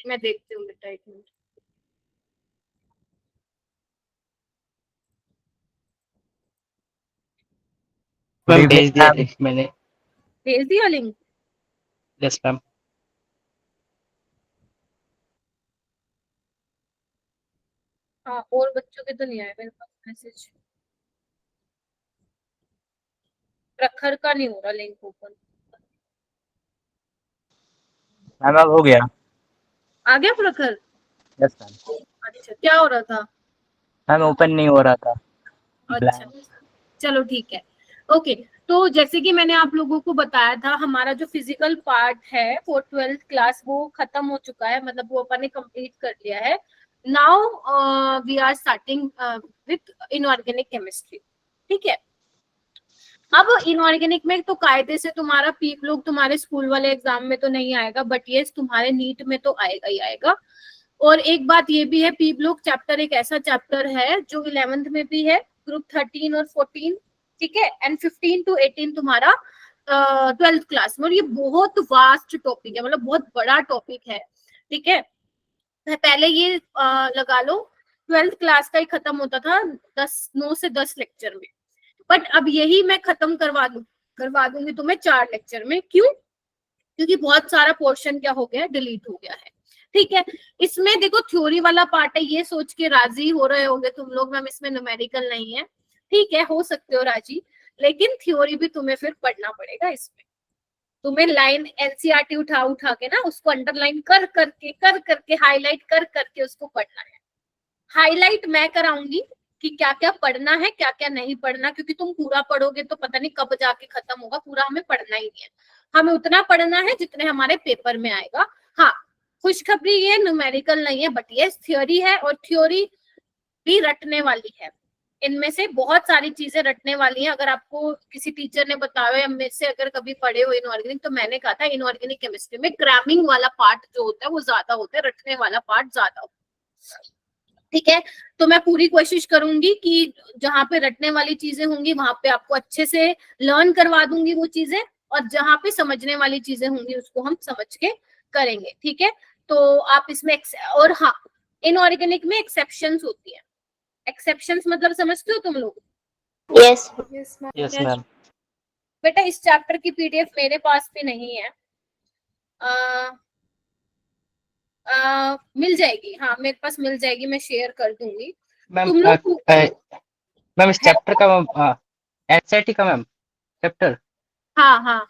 मैं देखती हूँ बेटा, एक मिनट। मैम भेज दिया लिंक मैंने। भेज दिया लिंक? Yes ma'am. हाँ, और बच्चों के तो नहीं आए मेरे पास मैसेज। प्रखर का नहीं हो रहा लिंक ओपन। मैम अब हो गया। आ गया प्रखर? Yes ma'am. अच्छा, क्या हो रहा था? मैम ओपन नहीं हो रहा था। अच्छा, ब्लैंक। चलो ठीक है। ओके, तो जैसे कि मैंने आप लोगों को बताया था, हमारा जो फिजिकल पार्ट है फॉर 12th क्लास वो खत्म हो चुका है, मतलब वो अपन ने कंप्लीट कर लिया है। Now we are starting with inorganic chemistry. ठीक है, अब इनऑर्गेनिक में तो कायदे से तुम्हारा पीप लोग तुम्हारे स्कूल वाले एग्जाम में तो नहीं आएगा, बट ये तुम्हारे नीट में तो आएगा ही आएगा। और एक बात ये भी है, पीप लोग चैप्टर एक ऐसा चैप्टर है जो 11th में भी है, ग्रुप 13 और 14, ठीक है, एंड 15 to 18 तुम्हारा 12th क्लास में। और ये बहुत वास्ट टॉपिक है, मतलब बहुत बड़ा टॉपिक है। ठीक है, पहले ये लगा लो 12th क्लास का ही खत्म होता था 9 से 10 लेक्चर में, बट अब यही मैं खत्म करवा दूंगी तुम्हें 4 लेक्चर में। क्यों? क्योंकि बहुत सारा पोर्शन क्या हो गया, डिलीट हो गया है। ठीक है, इसमें देखो थ्योरी वाला पार्ट है, ये सोच के राजी हो रहे होंगे तुम लोग मैम इसमें न्यूमेरिकल नहीं है। ठीक है, हो सकते हो राजी, लेकिन थ्योरी भी तुम्हें फिर पढ़ना पड़ेगा। इसमें तुम्हें लाइन एनसीईआरटी उठा उठा के ना उसको अंडरलाइन कर करके हाईलाइट कर करके उसको पढ़ना है। हाईलाइट मैं कराऊंगी कि क्या क्या पढ़ना है क्या क्या नहीं पढ़ना, क्योंकि तुम पूरा पढ़ोगे तो पता नहीं कब जाके खत्म होगा, पूरा हमें पढ़ना ही नहीं है। हमें उतना पढ़ना है जितने हमारे पेपर में आएगा। हाँ, खुशखबरी ये न्यूमेरिकल नहीं है, बट ये थ्योरी है, और थ्योरी भी रटने वाली है। इनमें से बहुत सारी चीजें रटने वाली हैं। अगर आपको किसी टीचर ने बताया या मेरे से अगर कभी पढ़े हो इनऑर्गेनिक, तो मैंने कहा था इनऑर्गेनिक केमिस्ट्री में क्रैमिंग वाला पार्ट जो होता है वो ज्यादा होता है, रटने वाला पार्ट ज्यादा होता है। ठीक है, तो मैं पूरी कोशिश करूंगी कि जहां पे रटने वाली चीजें होंगी वहां पे आपको अच्छे से लर्न करवा दूंगी वो चीजें, और जहां पे समझने वाली चीजें होंगी उसको हम समझ के करेंगे। ठीक है, तो आप इसमें और हाँ, इनऑर्गेनिक में एक्सेप्शंस होती है। एक्सेप्शंस मतलब समझते हो तुम लोग? Yes yes ma'am. बेटा इस चैप्टर की पीडीएफ मेरे पास भी नहीं है, मिल जाएगी, हाँ मेरे पास मिल जाएगी, मैं शेयर कर दूंगी। मैम तुम लोग मैम इस है? चैप्टर का मैम एनसीईआरटी का मैम चैप्टर हाँ हाँ,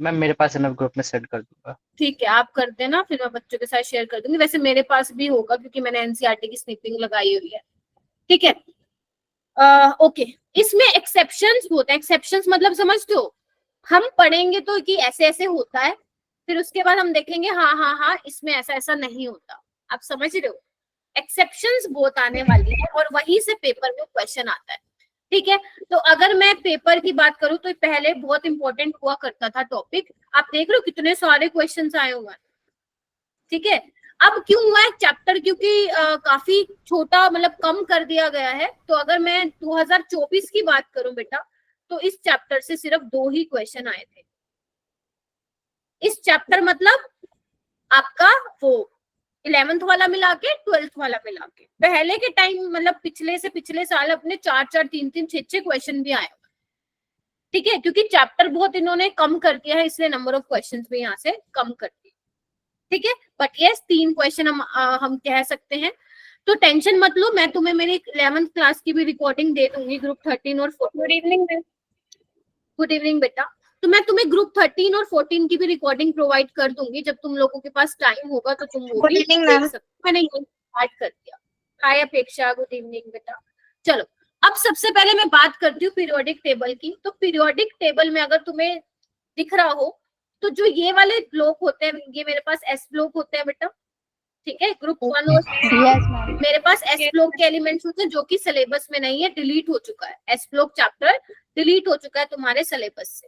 मैम मेरे पास है, मैं ग्रुप में सेंड कर दूंगा। ठीक है, आप कर देना, फिर मैं बच्चों के साथ शेयर कर दूंगी। वैसे मेरे पास भी होगा क्योंकि मैंने एनसीईआरटी की स्निपिंग लगाई हुई है। ठीक है, ओके, इसमें एक्सेप्शंस होते हैं। एक्सेप्शंस मतलब समझते हो? हम पढ़ेंगे तो कि ऐसे ऐसे होता है, फिर उसके बाद हम देखेंगे हाँ हाँ हाँ इसमें ऐसा ऐसा नहीं होता। आप समझ रहे हो? एक्सेप्शंस बहुत आने वाली है और वहीं से पेपर में क्वेश्चन आता है। ठीक है, तो अगर मैं पेपर की बात करूं तो पहले बहुत इंपॉर्टेंट हुआ करता था टॉपिक, आप देख लो कितने सारे क्वेश्चंस आए हुए हैं। ठीक है, अब क्यों हुआ है चैप्टर, क्योंकि काफी छोटा मतलब कम कर दिया गया है। तो अगर मैं 2024 की बात करूं बेटा, तो इस चैप्टर से सिर्फ 2 ही क्वेश्चन आए थे। इस चैप्टर मतलब आपका वो 11th वाला मिला के 12th वाला मिला के, पहले के टाइम मतलब पिछले से पिछले साल अपने 4 4 3 3 6 6 क्वेश्चन भी आए। ठीक है, क्योंकि चैप्टर बहुत इन्होंने कम कर दिया है, इसलिए नंबर ऑफ क्वेश्चंस भी यहाँ से कम कर दिए। ठीक है, बट यस 3 क्वेश्चन हम कह सकते हैं। तो टेंशन मत लो, मैं तुम्हें मेरी 11th क्लास की भी रिकॉर्डिंग दे दूंगी, ग्रुप 13 और 14। Good evening ma'am. Good evening बेटा। तो मैं तुम्हें ग्रुप 13 और 14 की भी रिकॉर्डिंग प्रोवाइड कर दूंगी, जब तुम लोगों के पास टाइम होगा तो तुम वो गुड भी इवनिंग देख मैम। सकते हो। मैंने ये स्टार्ट कर दिया। हाय अपेक्षा, गुड इवनिंग बेटा। चलो, अब सबसे पहले मैं बात करती हूँ पीरियोडिक टेबल की। तो पीरियोडिक टेबल में अगर तुम्हें दिख रहा हो तो जो ये वाले ब्लॉक होते हैं, ये मेरे पास एस ब्लॉक होते हैं बेटा। ठीक है, ग्रुप 1 और यस मैम। मेरे पास एस ब्लॉक के एलिमेंट्स होते हैं जो कि सिलेबस में नहीं है, डिलीट हो चुका है। एस ब्लॉक चैप्टर डिलीट हो चुका है तुम्हारे सिलेबस से।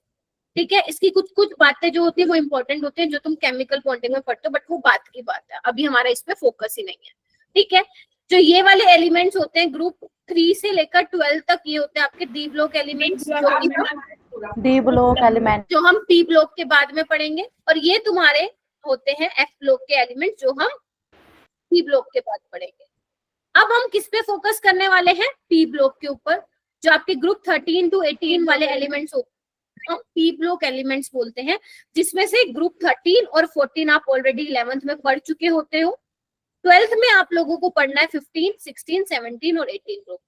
ठीक है, इसकी कुछ कुछ बातें जो होती है वो इंपॉर्टेंट होती है, जो तुम केमिकल बॉन्डिंग में पढ़ते हो, बट वो बात की बात है, अभी हमारा इस पे फोकस ही नहीं है। ठीक है, जो ये वाले एलिमेंट्स होते हैं ग्रुप 3 से लेकर 12 तक, ये होते हैं आपके D block elements, D block element जो हम पी ब्लॉक के बाद में पढ़ेंगे। और ये तुम्हारे होते हैं एफ ब्लॉक के एलिमेंट, जो हम पी ब्लॉक के बाद पढ़ेंगे। अब हम किस पे फोकस करने वाले हैं? पी ब्लॉक के ऊपर, जो आपके ग्रुप 13 to 18 वाले एलिमेंट्स होते हैं, हम पी ब्लॉक एलिमेंट्स बोलते हैं, जिसमें से ग्रुप 13 और 14 आप ऑलरेडी 11th में पढ़ चुके होते हो। 12th में आप लोगों को पढ़ना है 15, 16, 17 और 18 ग्रुप।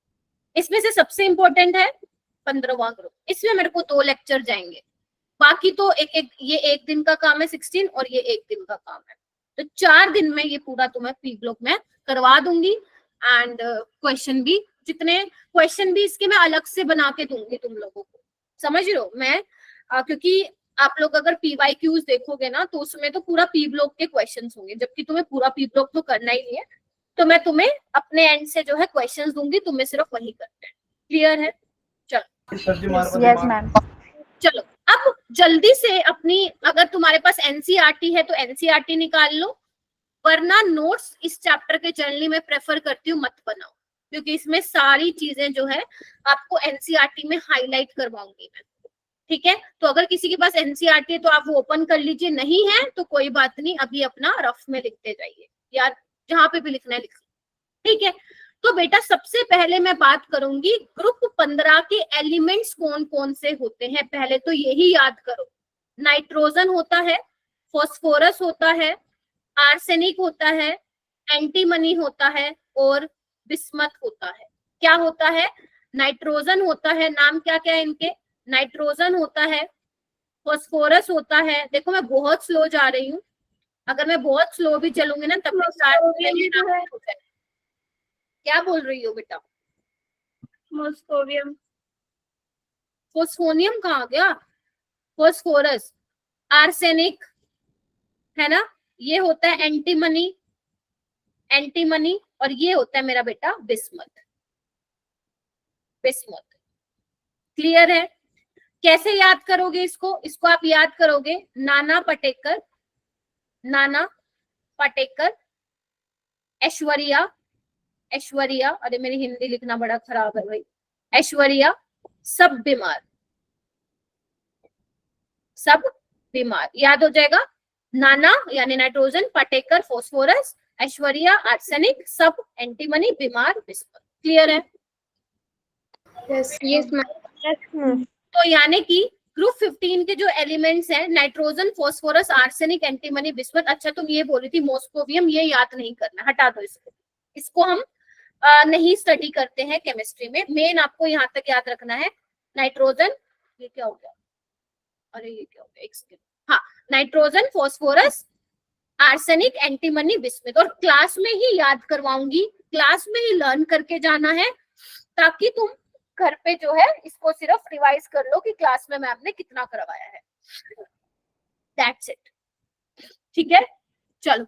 इसमें से सबसे इंपॉर्टेंट है 15वां ग्रुप। इसमें मेरे को 2 लेक्चर जाएंगे, बाकी तो ये एक दिन का काम है 16 और ये एक दिन का काम है, तो 4 दिन में ये पूरा तुम्हें पी ब्लॉक में करवा दूंगी। एंड क्वेश्चन भी, जितने क्वेश्चन भी इसके मैं अलग से बना के दूंगी तुम लोगों को, समझ रहे हो? मैं क्योंकि आप लोग अगर PYQs देखोगे ना तो उसमें तो पूरा पी ब्लॉक के क्वेश्चंस होंगे, जबकि तुम्हें पूरा पी ब्लॉक तो करना ही नहीं है, तो मैं तुम्हें अपने एंड से जो है क्वेश्चंस दूंगी, तुम्हें सिर्फ वही करना है। क्लियर है? चलो Yes, ma'am. चलो अब जल्दी से अपनी, अगर तुम्हारे पास एनसीईआरटी है तो एनसीईआरटी निकाल लो, वरना नोट्स इस चैप्टर के जनरली मैं प्रेफर करती हूँ मत बनाओ, क्योंकि इसमें सारी चीजें जो है आपको एनसीईआरटी में हाईलाइट करवाऊंगी मैं, ठीक है? तो अगर किसी के पास एनसीईआरटी है तो आप वो ओपन कर लीजिए, नहीं है तो कोई बात नहीं, अभी अपना रफ में लिखते जाइए, यार जहां पे भी लिखना है लिख, ठीक है? तो बेटा सबसे पहले मैं बात करूंगी ग्रुप 15 के एलिमेंट्स कौन कौन से होते हैं। पहले तो यही याद करो, नाइट्रोजन होता है, फॉस्फोरस होता है, आर्सेनिक होता है, एंटीमनी होता है और बिस्मथ होता है। क्या होता है? नाइट्रोजन होता है, नाम क्या क्या है इनके? नाइट्रोजन होता है, फॉस्फोरस होता है, देखो मैं बहुत स्लो जा रही हूँ, अगर मैं बहुत स्लो भी चलूंगी ना तब भी क्या बोल रही हो बेटा? मोस्कोवियम, फोस्फोनियम कहाँ गया? फोस्फोरस, आर्सेनिक है ना, ये होता है एंटीमनी, एंटीमनी, और ये होता है मेरा बेटा बिस्मथ, बिस्मथ। क्लियर है? कैसे याद करोगे इसको? इसको आप याद करोगे नाना पाटेकर, नाना पाटेकर, ऐश्वर्या, ऐश्वर्या, अरे मेरी हिंदी लिखना बड़ा खराब है भाई, ऐश्वर्या, सब बीमार, सब बीमार, याद हो जाएगा। नाना यानी nitrogen, Patekar phosphorus, Aishwarya arsenic, सब एंटीमनी, बीमार बिस्मथ। क्लियर है? Yes, ma'am. तो यानी कि ग्रुप 15 के जो एलिमेंट्स हैं nitrogen, phosphorus, arsenic, antimony, bismuth. अच्छा तुम ये बोल रही थी मोस्कोवियम, ये याद नहीं करना, हटा दो इसको, इसको हम नहीं स्टडी करते हैं केमिस्ट्री में। मेन आपको यहाँ तक याद रखना है नाइट्रोजन, ये क्या हो गया, अरे ये क्या हो गया, एक सेकंड, हाँ, nitrogen, phosphorus, arsenic, antimony, bismuth. और क्लास में ही याद करवाऊंगी, क्लास में ही लर्न करके जाना है, ताकि तुम घर पे जो है इसको सिर्फ रिवाइज कर लो कि क्लास में मैम ने कितना करवाया है। दैट्स इट, ठीक है? चलो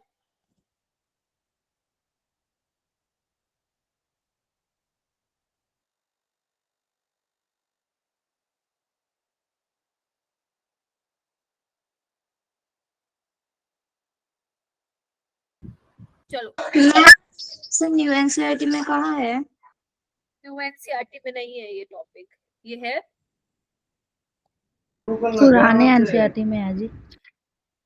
चलो, सर न्यू एनसीईआरटी में कहाँ है? न्यू एनसीईआरटी में नहीं है ये टॉपिक, ये है पुराने एनसीईआरटी में है जी।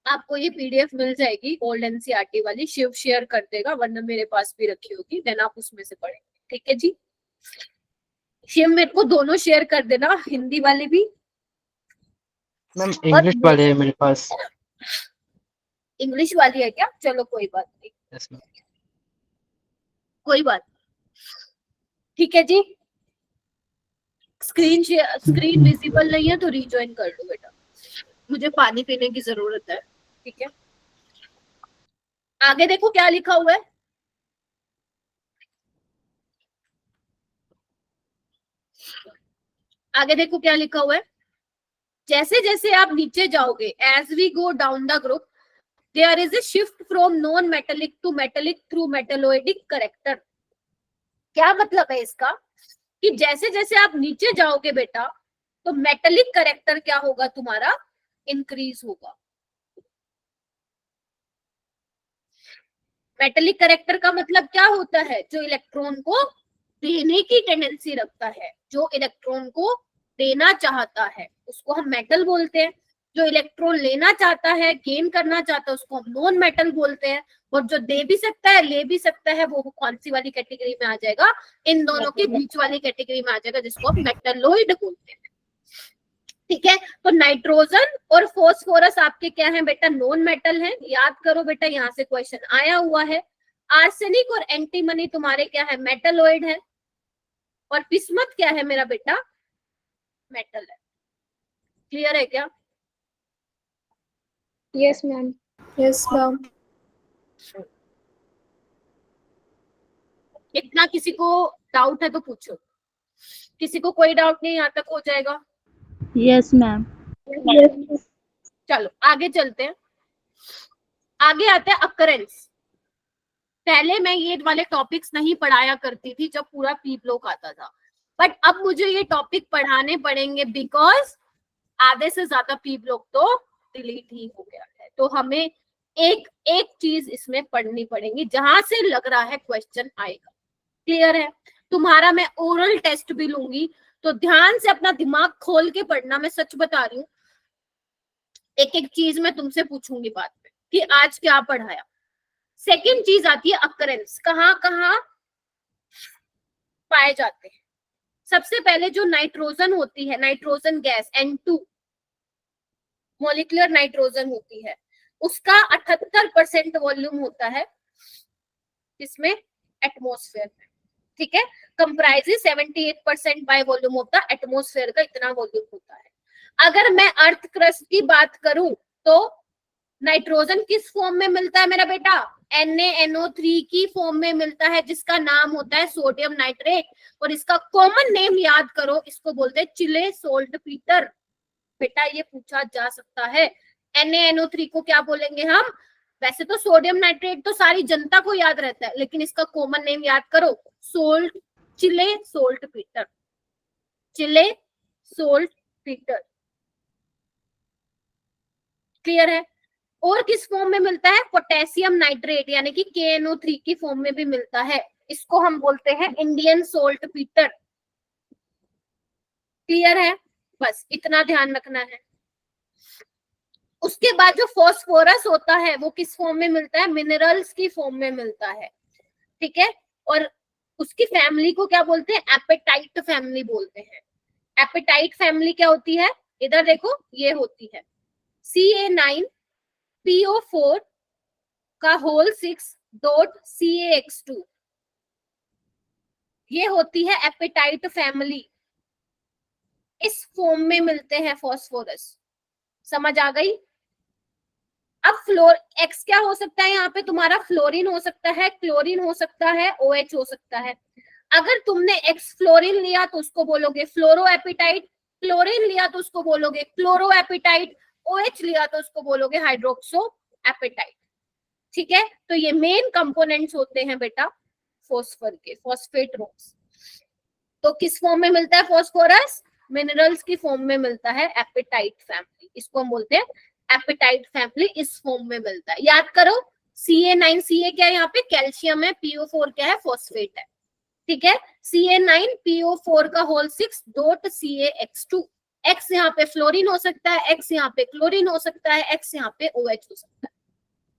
आपको ये पीडीएफ मिल जाएगी ओल्ड एनसीईआरटी वाली, शिव शेयर कर देगा, वरना मेरे पास भी रखी होगी, देन आप उसमें से पढ़ेंगे, ठीक है जी? शिव मेरे को दोनों शेयर कर देना, हिंदी वाली भी। मैम इंग्लिश वाले है मेरे पास। इंग्लिश वाली है क्या? चलो कोई बात नहीं, यस मैम। कोई बात, ठीक है जी? स्क्रीन विजिबल नहीं है तो रिज्वाइन कर लो बेटा, मुझे पानी पीने की जरूरत है, ठीक है? आगे देखो क्या लिखा हुआ है, आगे देखो क्या लिखा हुआ है। जैसे जैसे आप नीचे जाओगे, as we go down the group there is a shift from non metallic to metallic through metalloidic character. क्या मतलब है इसका? कि जैसे जैसे आप नीचे जाओगे बेटा तो मेटेलिक करेक्टर क्या होगा तुम्हारा? इंक्रीज होगा। मेटेलिक करेक्टर का मतलब क्या होता है? जो इलेक्ट्रॉन को देने की टेंडेंसी रखता है, जो इलेक्ट्रॉन को देना चाहता है, उसको हम मेटल बोलते हैं। जो इलेक्ट्रॉन लेना चाहता है, गेन करना चाहता है, उसको हम नॉन मेटल बोलते हैं। और जो दे भी सकता है, ले भी सकता है, वो कौन सी वाली कैटेगरी में आ जाएगा? इन दोनों के बीच वाली कैटेगरी में आ जाएगा, जिसको हम मेटलोइड बोलते हैं। ठीक है, तो नाइट्रोजन और फॉस्फोरस आपके क्या है बेटा? नॉन मेटल है। याद करो बेटा, यहाँ से क्वेश्चन आया हुआ है। आर्सेनिक और एंटीमनी तुम्हारे क्या है? मेटलोइड है। और बिस्मथ क्या है मेरा बेटा? मेटल है। क्लियर है क्या? Yes ma'am. Yes ma'am. इतना किसी को डाउट है तो पूछो। किसी को कोई डाउट नहीं, यहाँ तक हो जाएगा? Yes ma'am. चलो आगे चलते हैं। आगे आते हैं अकरेंस। पहले मैं ये वाले टॉपिक्स नहीं पढ़ाया करती थी जब पूरा पी ब्लॉक आता था, बट अब मुझे ये टॉपिक पढ़ाने पड़ेंगे बिकॉज आधे से ज्यादा पी ब्लॉक तो डिलीट ही हो गया है। तो हमें एक एक चीज इसमें पढ़नी पड़ेगी जहां से लग रहा है क्वेश्चन आएगा। क्लियर है? तुम्हारा मैं ओरल टेस्ट भी लूंगी, तो ध्यान से अपना दिमाग खोल के पढ़ना। मैं सच बता रही हूँ, एक एक चीज मैं तुमसे पूछूंगी बाद में कि आज क्या पढ़ाया। सेकेंड चीज आती है अकरेंस। कहाँ कहाँ पाए जाते हैं? सबसे पहले जो नाइट्रोजन होती है, nitrogen gas N2 molecular nitrogen होती है, उसका 78% वॉल्यूम होता है इसमें एटमॉस्फेयर में। ठीक है, comprises 78% by volume of the atmosphere का इतना वॉल्यूम होता है। अगर मैं अर्थ क्रस्ट की बात करूं तो नाइट्रोजन किस फॉर्म में मिलता है मेरा बेटा? NaNO3 की फॉर्म में मिलता है, जिसका नाम होता है सोडियम नाइट्रेट। और इसका कॉमन नेम याद करो, इसको बोलते हैं चिले सोल्ट पीटर। बेटा ये पूछा जा सकता है, NaNO3 को क्या बोलेंगे हम? वैसे तो सोडियम नाइट्रेट तो सारी जनता को याद रहता है, लेकिन इसका कॉमन नेम याद करो, सोल्ट, चिले सोल्ट पीटर। चिले सोल्ट पीटर। क्लियर है? और किस फॉर्म में मिलता है? पोटेशियम नाइट्रेट यानी कि KNO3 की फॉर्म में भी मिलता है। इसको हम बोलते हैं इंडियन सोल्ट पीटर। क्लियर है? बस इतना ध्यान रखना है। उसके बाद जो फॉस्फोरस होता है वो किस फॉर्म में मिलता है? मिनरल्स की फॉर्म में मिलता है। ठीक है, और उसकी फैमिली को क्या बोलते हैं? एपेटाइट फैमिली बोलते हैं। एपेटाइट फैमिली क्या होती है? इधर देखो, ये होती है Ca9PO4 का होल 6 डॉट CaX2। ये होती है एपेटाइट फैमिली। इस फॉर्म में मिलते हैं फॉस्फोरस। समझ आ गई? अब फ्लोर एक्स क्या हो सकता है? यहाँ पे तुम्हारा फ्लोरीन हो सकता है, क्लोरीन हो सकता है, OH हो सकता है। अगर तुमने एक्स फ्लोरीन लिया तो उसको बोलोगे फ्लोरो एपिटाइट, क्लोरीन लिया तो उसको बोलोगे क्लोरो एपिटाइट, OH लिया तो उसको बोलोगे हाइड्रोक्सो एपिटाइट। ठीक है, तो ये मेन कंपोनेंट्स होते हैं बेटा फॉस्फर के, फॉस्फेट रॉक्स। तो किस फॉर्म में मिलता है फॉस्फोरस? मिनरल्स की फॉर्म में मिलता है, एपिटाइट फैमिली। इसको हम बोलते हैं एपिटाइट फैमिली। इस फॉर्म में मिलता है। याद करो, Ca9, Ca क्या है यहाँ पे? कैल्शियम है, PO4 क्या है? फॉस्फेट है। ठीक है, Ca9PO4 का होल 6 डॉट CaX2। X यहाँ पे फ्लोरीन हो सकता है, X यहाँ पे क्लोरीन हो सकता है, X यहाँ पे OH हो सकता है।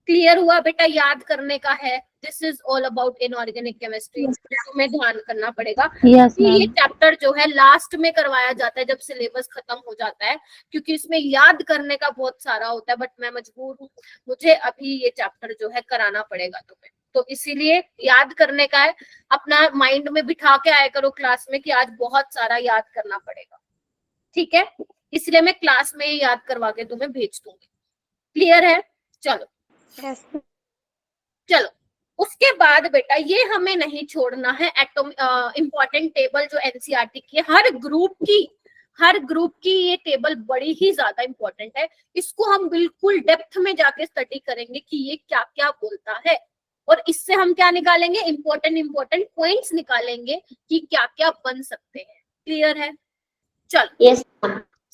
क्लियर हुआ बेटा? याद करने का है। This is all about inorganic chemistry. तुम्हें ध्यान करना पड़ेगा। यस ये मैम। चैप्टर जो है लास्ट में करवाया जाता है जब सिलेबस खत्म हो जाता है, क्योंकि इसमें याद करने का बहुत सारा होता है। बट मैं मजबूर हूँ, मुझे अभी ये चैप्टर जो है कराना पड़ेगा तुम्हें, तो इसीलिए याद करने का है। अपना माइंड में बिठा के आया करो क्लास में कि आज बहुत सारा याद करना पड़ेगा। ठीक है, इसलिए मैं क्लास में ही याद करवा के तुम्हें भेज दूंगी। क्लियर है? चलो चलो, उसके बाद बेटा ये हमें नहीं छोड़ना है। एटॉम इंपॉर्टेंट टेबल जो NCERT की है, हर ग्रुप की ये टेबल बड़ी ही ज्यादा इंपॉर्टेंट है। इसको हम बिल्कुल डेप्थ में जाके स्टडी करेंगे कि ये क्या क्या बोलता है, और इससे हम क्या निकालेंगे? इंपॉर्टेंट पॉइंट्स निकालेंगे कि क्या क्या बन सकते हैं। क्लियर है? चलो, यस।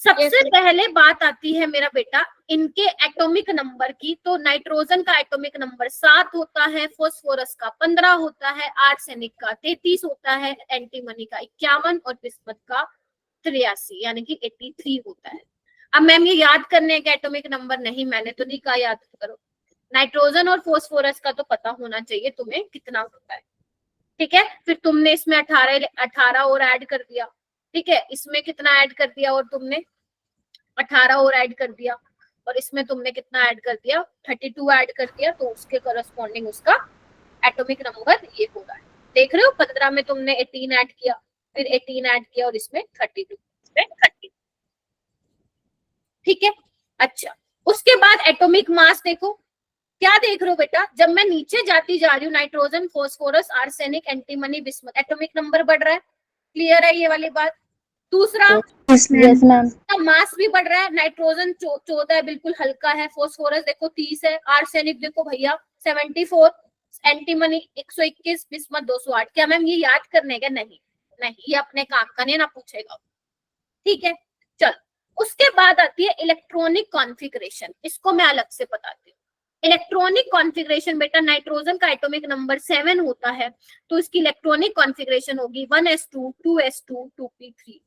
सबसे पहले बात आती है मेरा बेटा इनके एटॉमिक नंबर की। तो नाइट्रोजन का एटॉमिक नंबर 7 होता है, फॉस्फोरस का 15 होता है, आर्सेनिक का 33 होता है, एंटीमनी का 51 और बिस्मथ का 83 यानी कि 83 होता है। अब मैम ये याद करने के एटॉमिक नंबर नहीं, मैंने तो नहीं कहा याद करो। नाइट्रोजन और फोस्फोरस का तो पता होना चाहिए तुम्हें कितना होता है, ठीक है। फिर तुमने इसमें 18 और ऐड कर दिया, ठीक है। इसमें कितना ऐड कर दिया और तुमने 18 और ऐड कर दिया, और इसमें तुमने कितना ऐड कर दिया 32 ऐड कर दिया, तो उसके करस्पॉन्डिंग उसका एटॉमिक नंबर ये हो रहा है। देख रहे हो 15 में तुमने 18 ऐड किया, फिर 18 ऐड किया और इसमें 32, ठीक है। अच्छा, उसके बाद एटॉमिक मास देखो, क्या देख रहे हो बेटा, जब मैं नीचे जाती जा रही हूँ nitrogen, phosphorus, arsenic, antimony, bismuth, atomic number बढ़ रहा है। क्लियर है ये वाली बात। दूसरा, यस मैम। का मास भी बढ़ रहा है। नाइट्रोजन 14 है, बिल्कुल हल्का है। फोस्फोरस देखो 30 है। आर्सेनिक देखो भैया 74, एंटीमनी 121, बिस्मथ 208। क्या मैम ये याद करने का? नहीं नहीं, ये अपने काम का नहीं ना पूछेगा, ठीक है। चल, उसके बाद आती है इलेक्ट्रॉनिक कॉन्फ़िगरेशन, इसको मैं अलग से बताती हूँ। इलेक्ट्रॉनिक कॉन्फ़िगरेशन बेटा, नाइट्रोजन का एटॉमिक नंबर 7 होता है, तो इसकी इलेक्ट्रॉनिक कॉन्फ़िगरेशन होगी 1s2 2s2 2p3।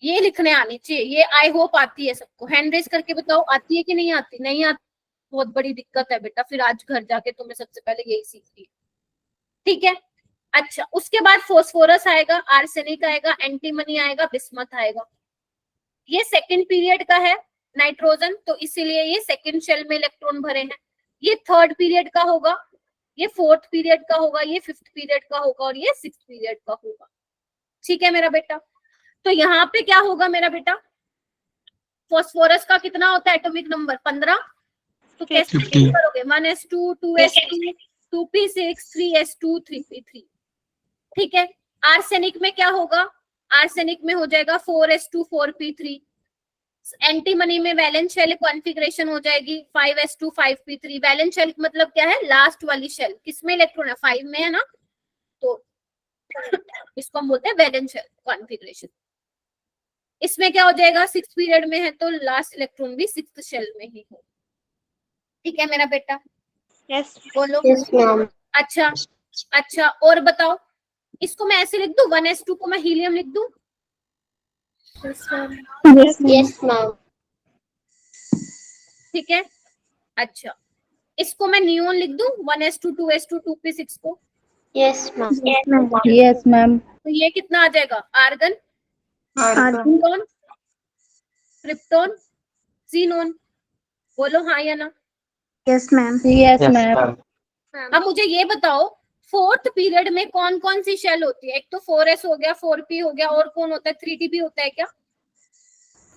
ये लिखने आनी चाहिए, ये आई होप आती है सबको। हैंड रेस करके बताओ आती है कि नहीं आती? नहीं आती, बहुत बड़ी दिक्कत है बेटा, फिर आज घर जाके तुम्हें सबसे पहले यही सीखनी, ठीक है। अच्छा, उसके बाद फोस्फोरस आएगा, आर्सेनिक आएगा, एंटीमनी आएगा, बिस्मथ आएगा। ये सेकंड पीरियड का है नाइट्रोजन, तो इसीलिए ये सेकंड शेल में इलेक्ट्रॉन भरे हैं। ये थर्ड पीरियड का होगा, ये फोर्थ पीरियड का होगा, ये फिफ्थ पीरियड का होगा, और ये सिक्स्थ पीरियड का होगा, ठीक है मेरा बेटा। तो यहाँ पे क्या होगा मेरा बेटा, फोस्फोरस का कितना होता है एटॉमिक नंबर 15, तो कैसे करोगे 1s2 2s2 2p6 3s2 3p3, ठीक है। आर्सेनिक में क्या होगा, आर्सेनिक में हो जाएगा 4s2 4p3। एंटीमनी में वैलेंस शेल कॉन्फ़िगरेशन हो जाएगी 5s2 5p3। वैलेंस शेल मतलब क्या है, लास्ट वाली शेल, किसमें इलेक्ट्रॉन है 5 में है ना, तो इसको हम बोलते हैं वैलेंस शेल कॉन्फ़िगरेशन। इसमें क्या हो जाएगा, सिक्स पीरियड में है तो लास्ट इलेक्ट्रॉन भी सिक्स्थ शेल में ही हो, ठीक है मेरा बेटा। यस बोलो। Yes ma'am. अच्छा अच्छा, और बताओ, इसको मैं ऐसे लिख दूं, 1s2 को मैं हीलियम लिख दूं, यस मैम। ठीक है। अच्छा, इसको मैं नियोन लिख दूं, 1s2 2s2 2p6 को, यस मैम। Yes ma'am. तो ये कितना आ जाएगा, आर्गन, आर्गन, क्रिप्टोन, जीनोन। बोलो हाँ या ना। Yes ma'am. Yes Yes, ma'am. ma'am. अब मुझे ये बताओ, फोर्थ पीरियड में कौन कौन सी शेल होती है? एक तो 4s हो गया, 4p हो गया, और कौन होता है, 3d भी होता है क्या?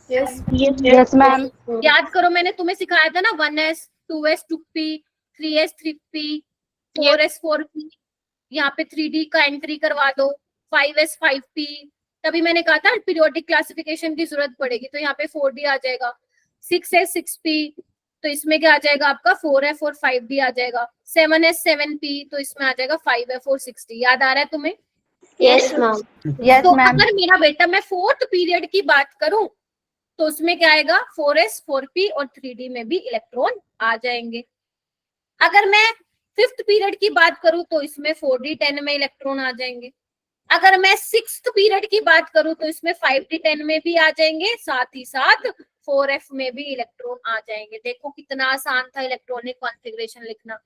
Yes ma'am. याद करो, मैंने तुम्हें सिखाया था ना, 1s 2s 2p 3s 3p 4s 4p, यहाँ पे 3d का एंट्री करवा दो, 5s 5p। तभी मैंने कहा था पीरियोडिक क्लासिफिकेशन की जरूरत पड़ेगी, तो यहाँ पे 4d आ जाएगा, 6s 6p, तो इसमें क्या आ जाएगा आपका 4f और 5d आ जाएगा, 7s 7p, तो इसमें आ जाएगा 5f और 6d। याद आ रहा है तुम्हें? Yes ma'am. यस तो मैम। अगर मेरा बेटा मैं फोर्थ पीरियड की बात करूं, तो उसमें क्या आएगा, 4s 4p और 3d में भी इलेक्ट्रॉन आ जाएंगे। अगर मैं फिफ्थ पीरियड की बात करूं, तो इसमें 4d 10 में इलेक्ट्रॉन आ जाएंगे। अगर मैं सिक्स्थ पीरियड की बात करूं, तो इसमें 5d 10 में भी आ जाएंगे, साथ ही साथ 4f में भी इलेक्ट्रॉन आ जाएंगे। देखो कितना आसान था इलेक्ट्रॉनिक कॉन्फ़िगरेशन लिखना।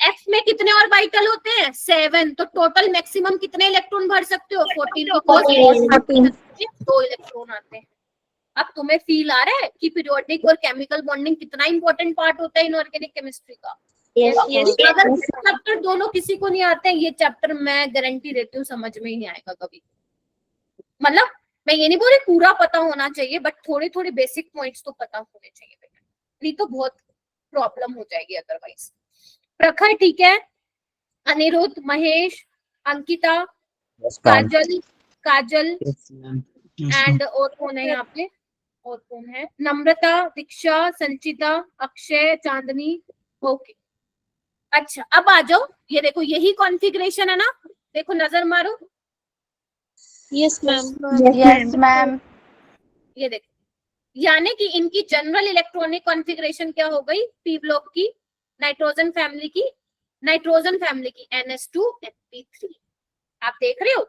f में कितने ऑर्बिटल होते हैं, 7, तो टोटल मैक्सिमम कितने इलेक्ट्रॉन भर सकते हो, 14, बिकॉज 2 इलेक्ट्रॉन आते हैं। अब तुम्हें फील आ रहा है कि पीरियोडिक और केमिकल बॉन्डिंग कितना इंपॉर्टेंट पार्ट होता है इनऑर्गेनिक केमिस्ट्री का। अगर चैप्टर दोनों किसी को नहीं आते हैं, ये चैप्टर मैं गारंटी देती हूँ समझ में ही नहीं आएगा कभी। मतलब मैं ये नहीं बोल रही पूरा पता होना चाहिए, बट थोड़े थोड़े बेसिक पॉइंट्स तो पता होने चाहिए बेटा, नहीं तो बहुत प्रॉब्लम हो जाएगी अदरवाइज। प्रखर ठीक है, Aniruddh, Mahesh, Ankita, Yes, ma'am. Kajal Yes, ma'am. And और कौन है यहाँ पे, और कौन है, नम्रता, दीक्षा, संचिता, अक्षय, चांदनी। ओके, अच्छा अब आ जाओ, ये देखो यही कॉन्फ़िगरेशन है ना, देखो नजर मारो, यस मैम। Yes ma'am. ये देखो, यानी कि इनकी जनरल इलेक्ट्रॉनिक कॉन्फ़िगरेशन क्या हो गई, पी ब्लॉक की, नाइट्रोजन फैमिली की, NS2 NP3। आप देख रहे हो,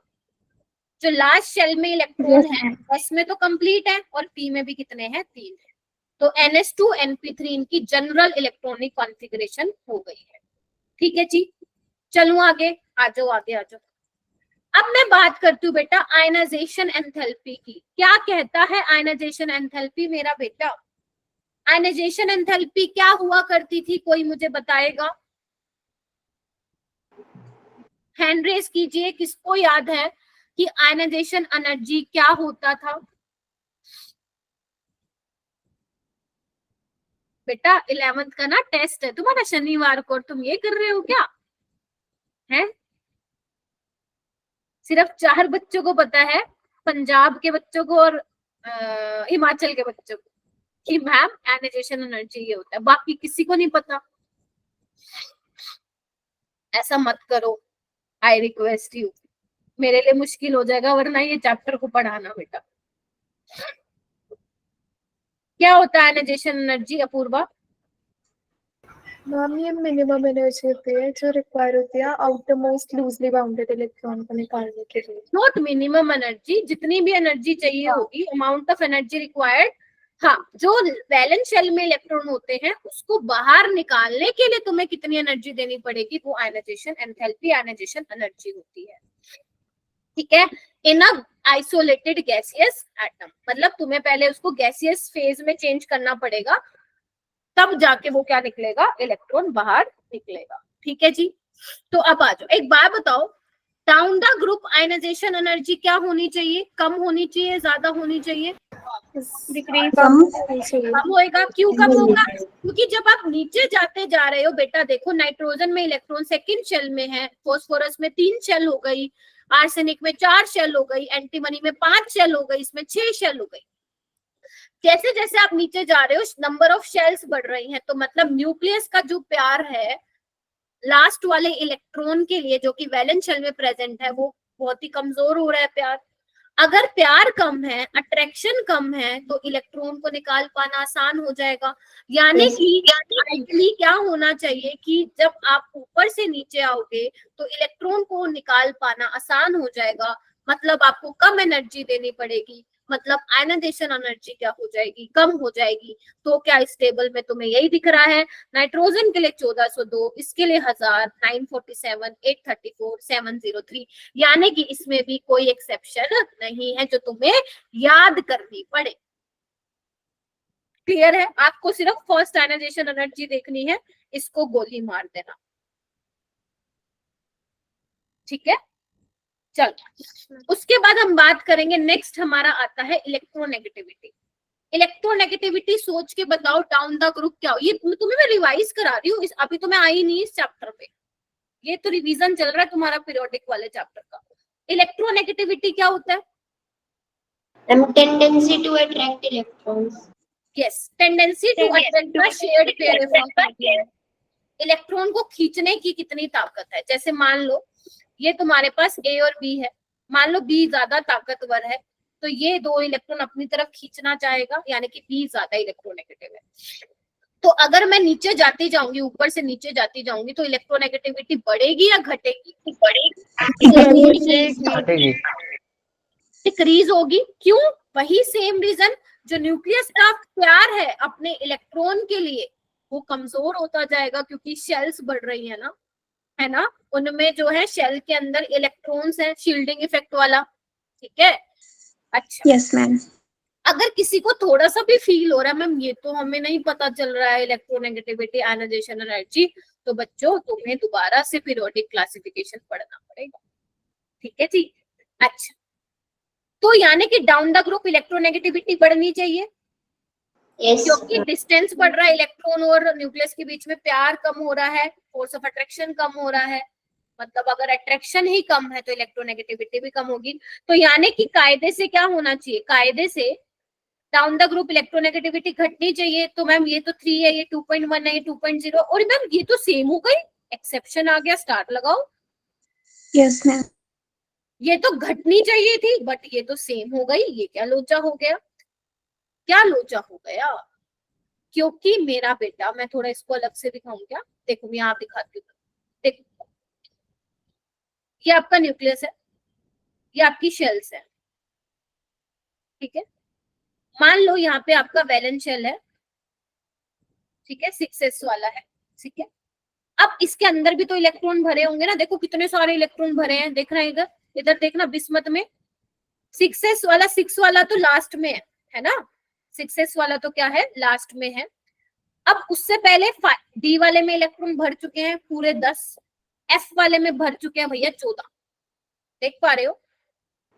जो लास्ट शेल में इलेक्ट्रॉन है S में तो कंप्लीट है और P में भी कितने हैं, 3 है। तो NH2 NP3 इनकी जनरल इलेक्ट्रॉनिक कॉन्फ़िगरेशन हो गई है। ठीक है जी, चलूं आगे, आ जाओ आगे आ जाओ। अब मैं बात करती हूँ बेटा आयनाइजेशन एंथैल्पी की। क्या कहता है आयनाइजेशन एंथैल्पी मेरा बेटा? आयनाइजेशन एंथैल्पी क्या हुआ करती थी, कोई मुझे बताएगा? हैंड रेस कीजिए, किसको याद है कि आयनाइजेशन एनर्जी क्या होता था? बेटा 11th का ना टेस्ट है तुम्हारा शनिवार को, तुम ये कर रहे हो क्या है? सिर्फ 4 बच्चों को पता है, पंजाब के बच्चों को और हिमाचल के बच्चों को, कि मैम आयनाइजेशन एनर्जी ये होता है, बाकी किसी को नहीं पता। ऐसा मत करो, आई रिक्वेस्ट यू, मेरे लिए मुश्किल हो जाएगा वरना ये चैप्टर को पढ़ाना बेटा। क्या होता है आयनाइजेशन एनर्जी अपूर्वा? मैम ये मिनिमम एनर्जी होती है जो रिक्वायर होती है outer most loosely bounded electron को निकालने के लिए। नॉट मिनिमम एनर्जी, जितनी भी एनर्जी चाहिए होगी, अमाउंट ऑफ एनर्जी रिक्वायर्ड। हाँ, जो वैलेंस शेल में इलेक्ट्रॉन होते हैं उसको बाहर निकालने के लिए तुम्हें कितनी एनर्जी देनी पड़ेगी, वो आयनाइजेशन एंथैल्पी आयनाइजेशन एनर्जी होती है। ठीक है, इन अ आइसोलेटेड गैसियस एटम, मतलब तुम्हें पहले उसको गैसियस फेज में चेंज करना पड़ेगा, तब जाके वो क्या निकलेगा, इलेक्ट्रॉन बाहर निकलेगा। ठीक है जी, तो अब आ जाओ, एक बात बताओ, down the group ionization energy क्या होनी चाहिए, कम होनी चाहिए, ज्यादा होनी चाहिए? कम होएगा। क्यों कम होगा? क्योंकि जब आप नीचे जाते जा रहे हो बेटा, देखो नाइट्रोजन में इलेक्ट्रॉन सेकंड शेल में है, फास्फोरस में 3 शेल हो गई, आर्सेनिक में 4 शेल हो गई, एंटीमनी में 5 शेल हो गई, इसमें 6 शेल हो गई। जैसे जैसे आप नीचे जा रहे हो नंबर ऑफ शेल्स बढ़ रही हैं, तो मतलब न्यूक्लियस का जो प्यार है लास्ट वाले इलेक्ट्रॉन के लिए जो कि वैलेंस शेल में प्रेजेंट है, वो बहुत ही कमजोर हो रहा है प्यार। अगर प्यार कम है, अट्रैक्शन कम है, तो इलेक्ट्रॉन को निकाल पाना आसान हो जाएगा। यानी कि आइडियली क्या होना चाहिए कि जब आप ऊपर से नीचे आओगे तो इलेक्ट्रॉन को निकाल पाना आसान हो जाएगा, मतलब आपको कम एनर्जी देनी पड़ेगी, मतलब आयनाइजेशन एनर्जी क्या हो जाएगी, कम हो जाएगी। तो क्या इस टेबल में तुम्हें यही दिख रहा है, नाइट्रोजन के लिए 1402, इसके लिए 1000, 947, 834, 703, यानी कि इसमें भी कोई एक्सेप्शन नहीं है जो तुम्हें याद करनी पड़े। क्लियर है? आपको सिर्फ फर्स्ट आयनाइजेशन एनर्जी देखनी है, इसको गोली मार देना। ठीक है, चल उसके बाद हम बात करेंगे, नेक्स्ट हमारा आता है इलेक्ट्रोनेगेटिविटी। इलेक्ट्रोनेगेटिविटी सोच के बताओ डाउन द ग्रुप क्या हो। ये तुम्हें मैं रिवाइज करा रही हूँ, अभी तो मैं आई नहीं इस चैप्टर पे, ये तो रिवीजन चल रहा है तुम्हारा पीरियोडिक वाले चैप्टर का। इलेक्ट्रोनेगेटिविटी क्या होता है? Tendency to attract electrons. Yes, tendency to attract the shared pair. Electron को खींचने की कितनी ताकत है? जैसे मान लो ये तुम्हारे पास ए और बी है, मान लो बी ज्यादा ताकतवर है, तो ये 2 इलेक्ट्रॉन अपनी तरफ खींचना चाहेगा, यानी कि बी ज्यादा इलेक्ट्रोनेगेटिव है। तो अगर मैं नीचे जाती जाऊंगी, ऊपर से नीचे जाती जाऊंगी, तो इलेक्ट्रोनेगेटिविटी बढ़ेगी या घटेगी? घटेगी। डिक्रीज होगी। क्यों? वही सेम रीजन, जो न्यूक्लियस का प्यार है अपने इलेक्ट्रॉन के लिए वो कमजोर होता जाएगा, क्योंकि शेल्स बढ़ रही है ना, है ना, उनमें जो है शेल के अंदर इलेक्ट्रॉन्स हैं, शील्डिंग इफेक्ट वाला। ठीक है, अच्छा। Yes ma'am. अगर किसी को थोड़ा सा भी फील हो रहा है मैम ये तो हमें नहीं पता चल रहा है इलेक्ट्रोनेगेटिविटी आयनाइजेशन एनर्जी, तो बच्चों तुम्हें दोबारा से पीरियोडिक क्लासिफिकेशन पढ़ना पड़ेगा। ठीक है जी, अच्छा, तो यानी कि डाउन द ग्रुप इलेक्ट्रोनेगेटिविटी बढ़नी चाहिए, क्योंकि डिस्टेंस बढ़ रहा है इलेक्ट्रॉन और न्यूक्लियस के बीच में, प्यार कम हो रहा है, फोर्स ऑफ अट्रैक्शन कम हो रहा है, मतलब अगर अट्रैक्शन ही कम है तो इलेक्ट्रोनेगेटिविटी भी कम होगी। तो यानी कि कायदे से क्या होना चाहिए, कायदे से डाउन द ग्रुप इलेक्ट्रोनेगेटिविटी घटनी चाहिए। तो मैम ये तो 3 है, ये 2.1 है, ये 2.0, और मैम ये तो सेम हो गई, एक्सेप्शन आ गया, स्टार लगाओ। Yes ma'am. ये तो घटनी चाहिए थी बट ये तो सेम हो गई, ये क्या लोचा हो गया, क्या लोचा हो गया? क्योंकि मेरा बेटा, मैं थोड़ा इसको अलग से दिखाऊं क्या, देखो मैं यहाँ दिखाती हूँ, देखो ये आपका न्यूक्लियस है, ये आपकी शेल्स है, ठीक है। मान लो यहाँ पे आपका वैलेंस शेल है, ठीक है, 6s वाला है, ठीक है। अब इसके अंदर भी तो इलेक्ट्रॉन भरे होंगे ना, देखो कितने सारे इलेक्ट्रॉन भरे हैं, देख रहे हैं इधर, इधर देखना बिस्मत में 6s वाला, 6 वाला तो लास्ट में है ना, 6s वाला तो क्या है, लास्ट में है। अब उससे पहले डी वाले में इलेक्ट्रॉन भर चुके हैं पूरे 10, एफ वाले में भर चुके हैं भैया 14, देख पा रहे हो,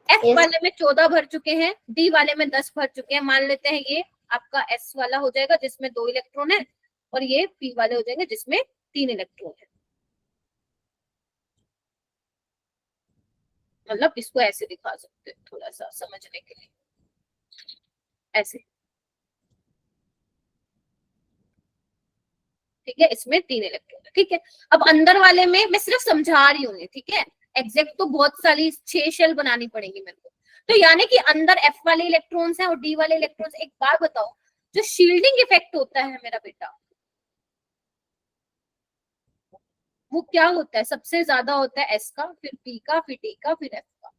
एफ Yes. वाले में 14 भर चुके हैं, डी वाले में 10 भर चुके हैं। मान लेते हैं ये आपका एस वाला हो जाएगा जिसमें 2 इलेक्ट्रॉन है, और ये पी वाले हो जाएंगे जिसमें 3 इलेक्ट्रॉन है। मतलब इसको ऐसे दिखा सकते हैं थोड़ा सा समझने के लिए, ऐसे, ठीक है, इसमें 3 इलेक्ट्रॉन है, ठीक है। अब अंदर वाले में मैं सिर्फ समझा रही हूँ, ठीक है, एग्जैक्ट तो बहुत सारी 6 शेल बनानी पड़ेगी मेरे को। तो यानी कि अंदर एफ वाले इलेक्ट्रॉन्स हैं और डी वाले इलेक्ट्रॉन्स। एक बार बताओ, जो शील्डिंग इफेक्ट होता है मेरा बेटा, वो क्या होता है, सबसे ज्यादा होता है एस का, फिर पी का, फिर डी का, फिर एफ का।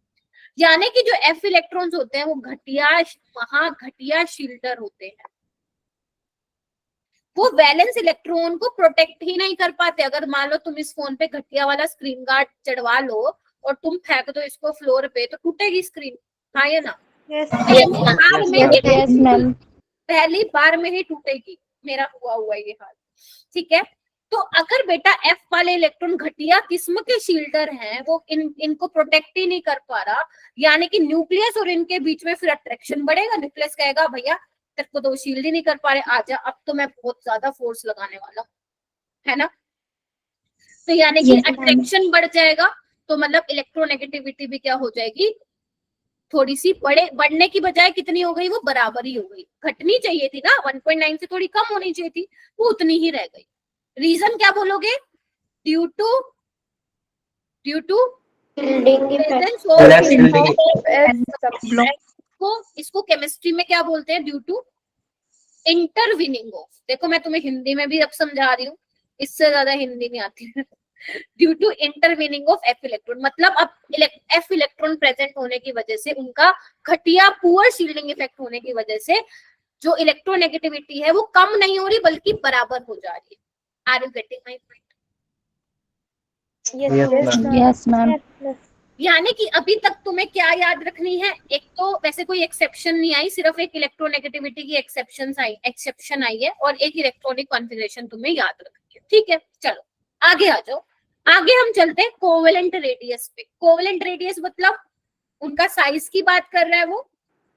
यानी कि जो एफ इलेक्ट्रॉन्स होते हैं वो घटिया, महा घटिया शील्डर होते हैं, वो वैलेंस इलेक्ट्रॉन को प्रोटेक्ट ही नहीं कर पाते। अगर मान लो तुम इस फोन पे घटिया वाला स्क्रीन गार्ड चढ़वा लो और तुम फेंक दो इसको फ्लोर पे, तो टूटेगी स्क्रीन, हाँ या ना? Yes, ma'am. पहली बार में ही टूटेगी, मेरा हुआ ये हाल, ठीक है। तो अगर बेटा एफ वाले इलेक्ट्रॉन घटिया किस्म के शील्डर हैं, वो इनको प्रोटेक्ट ही नहीं कर पा रहा, यानी कि न्यूक्लियस और इनके बीच में फिर अट्रैक्शन बढ़ेगा। न्यूक्लियस कहेगा भैया तेरे को तो शील्ड ही नहीं कर पा रहे, आजा, अब तो मैं बहुत ज्यादा फोर्स लगाने वाला हूं, है ना। तो यानी कि अट्रैक्शन बढ़ जाएगा, तो मतलब इलेक्ट्रोनेगेटिविटी भी क्या हो जाएगी, थोड़ी सी बढ़ने की बजाय कितनी हो गई, वो बराबर ही हो गई। घटनी चाहिए थी ना, 1.9 से थोड़ी कम होनी चाहिए थी, वो उतनी ही रह गई। रीजन क्या बोलोगे? ड्यू टू इसको केमिस्ट्री में क्या बोलते हैं? ड्यू टू इंटरविनिंग ऑफ, देखो मैं तुम्हें हिंदी में भी अब समझा रही हूँ, इससे ज्यादा हिंदी नहीं आती है। Due to intervening of F electron, मतलब अब एफ इलेक्ट्रॉन प्रेजेंट होने की वजह से, उनका घटिया पुअर शील्डिंग इफेक्ट होने की वजह से जो इलेक्ट्रोनेगेटिविटी है वो कम नहीं हो रही बल्कि बराबर हो जा रही है। Are you getting my point? Yes, ma'am. यानी कि अभी तक तुम्हें क्या याद रखनी है? एक तो वैसे कोई एक्सेप्शन नहीं आई, सिर्फ एक इलेक्ट्रोनेगेटिविटी की एक्सेप्शन आई है, और एक इलेक्ट्रॉनिक कॉन्फिगरेशन तुम्हें याद रखनी है, ठीक है। चलो आगे आ जाओ, आगे हम चलते हैं कोवेलेंट रेडियस पे। कोवेलेंट रेडियस मतलब उनका साइज की बात कर रहा है वो।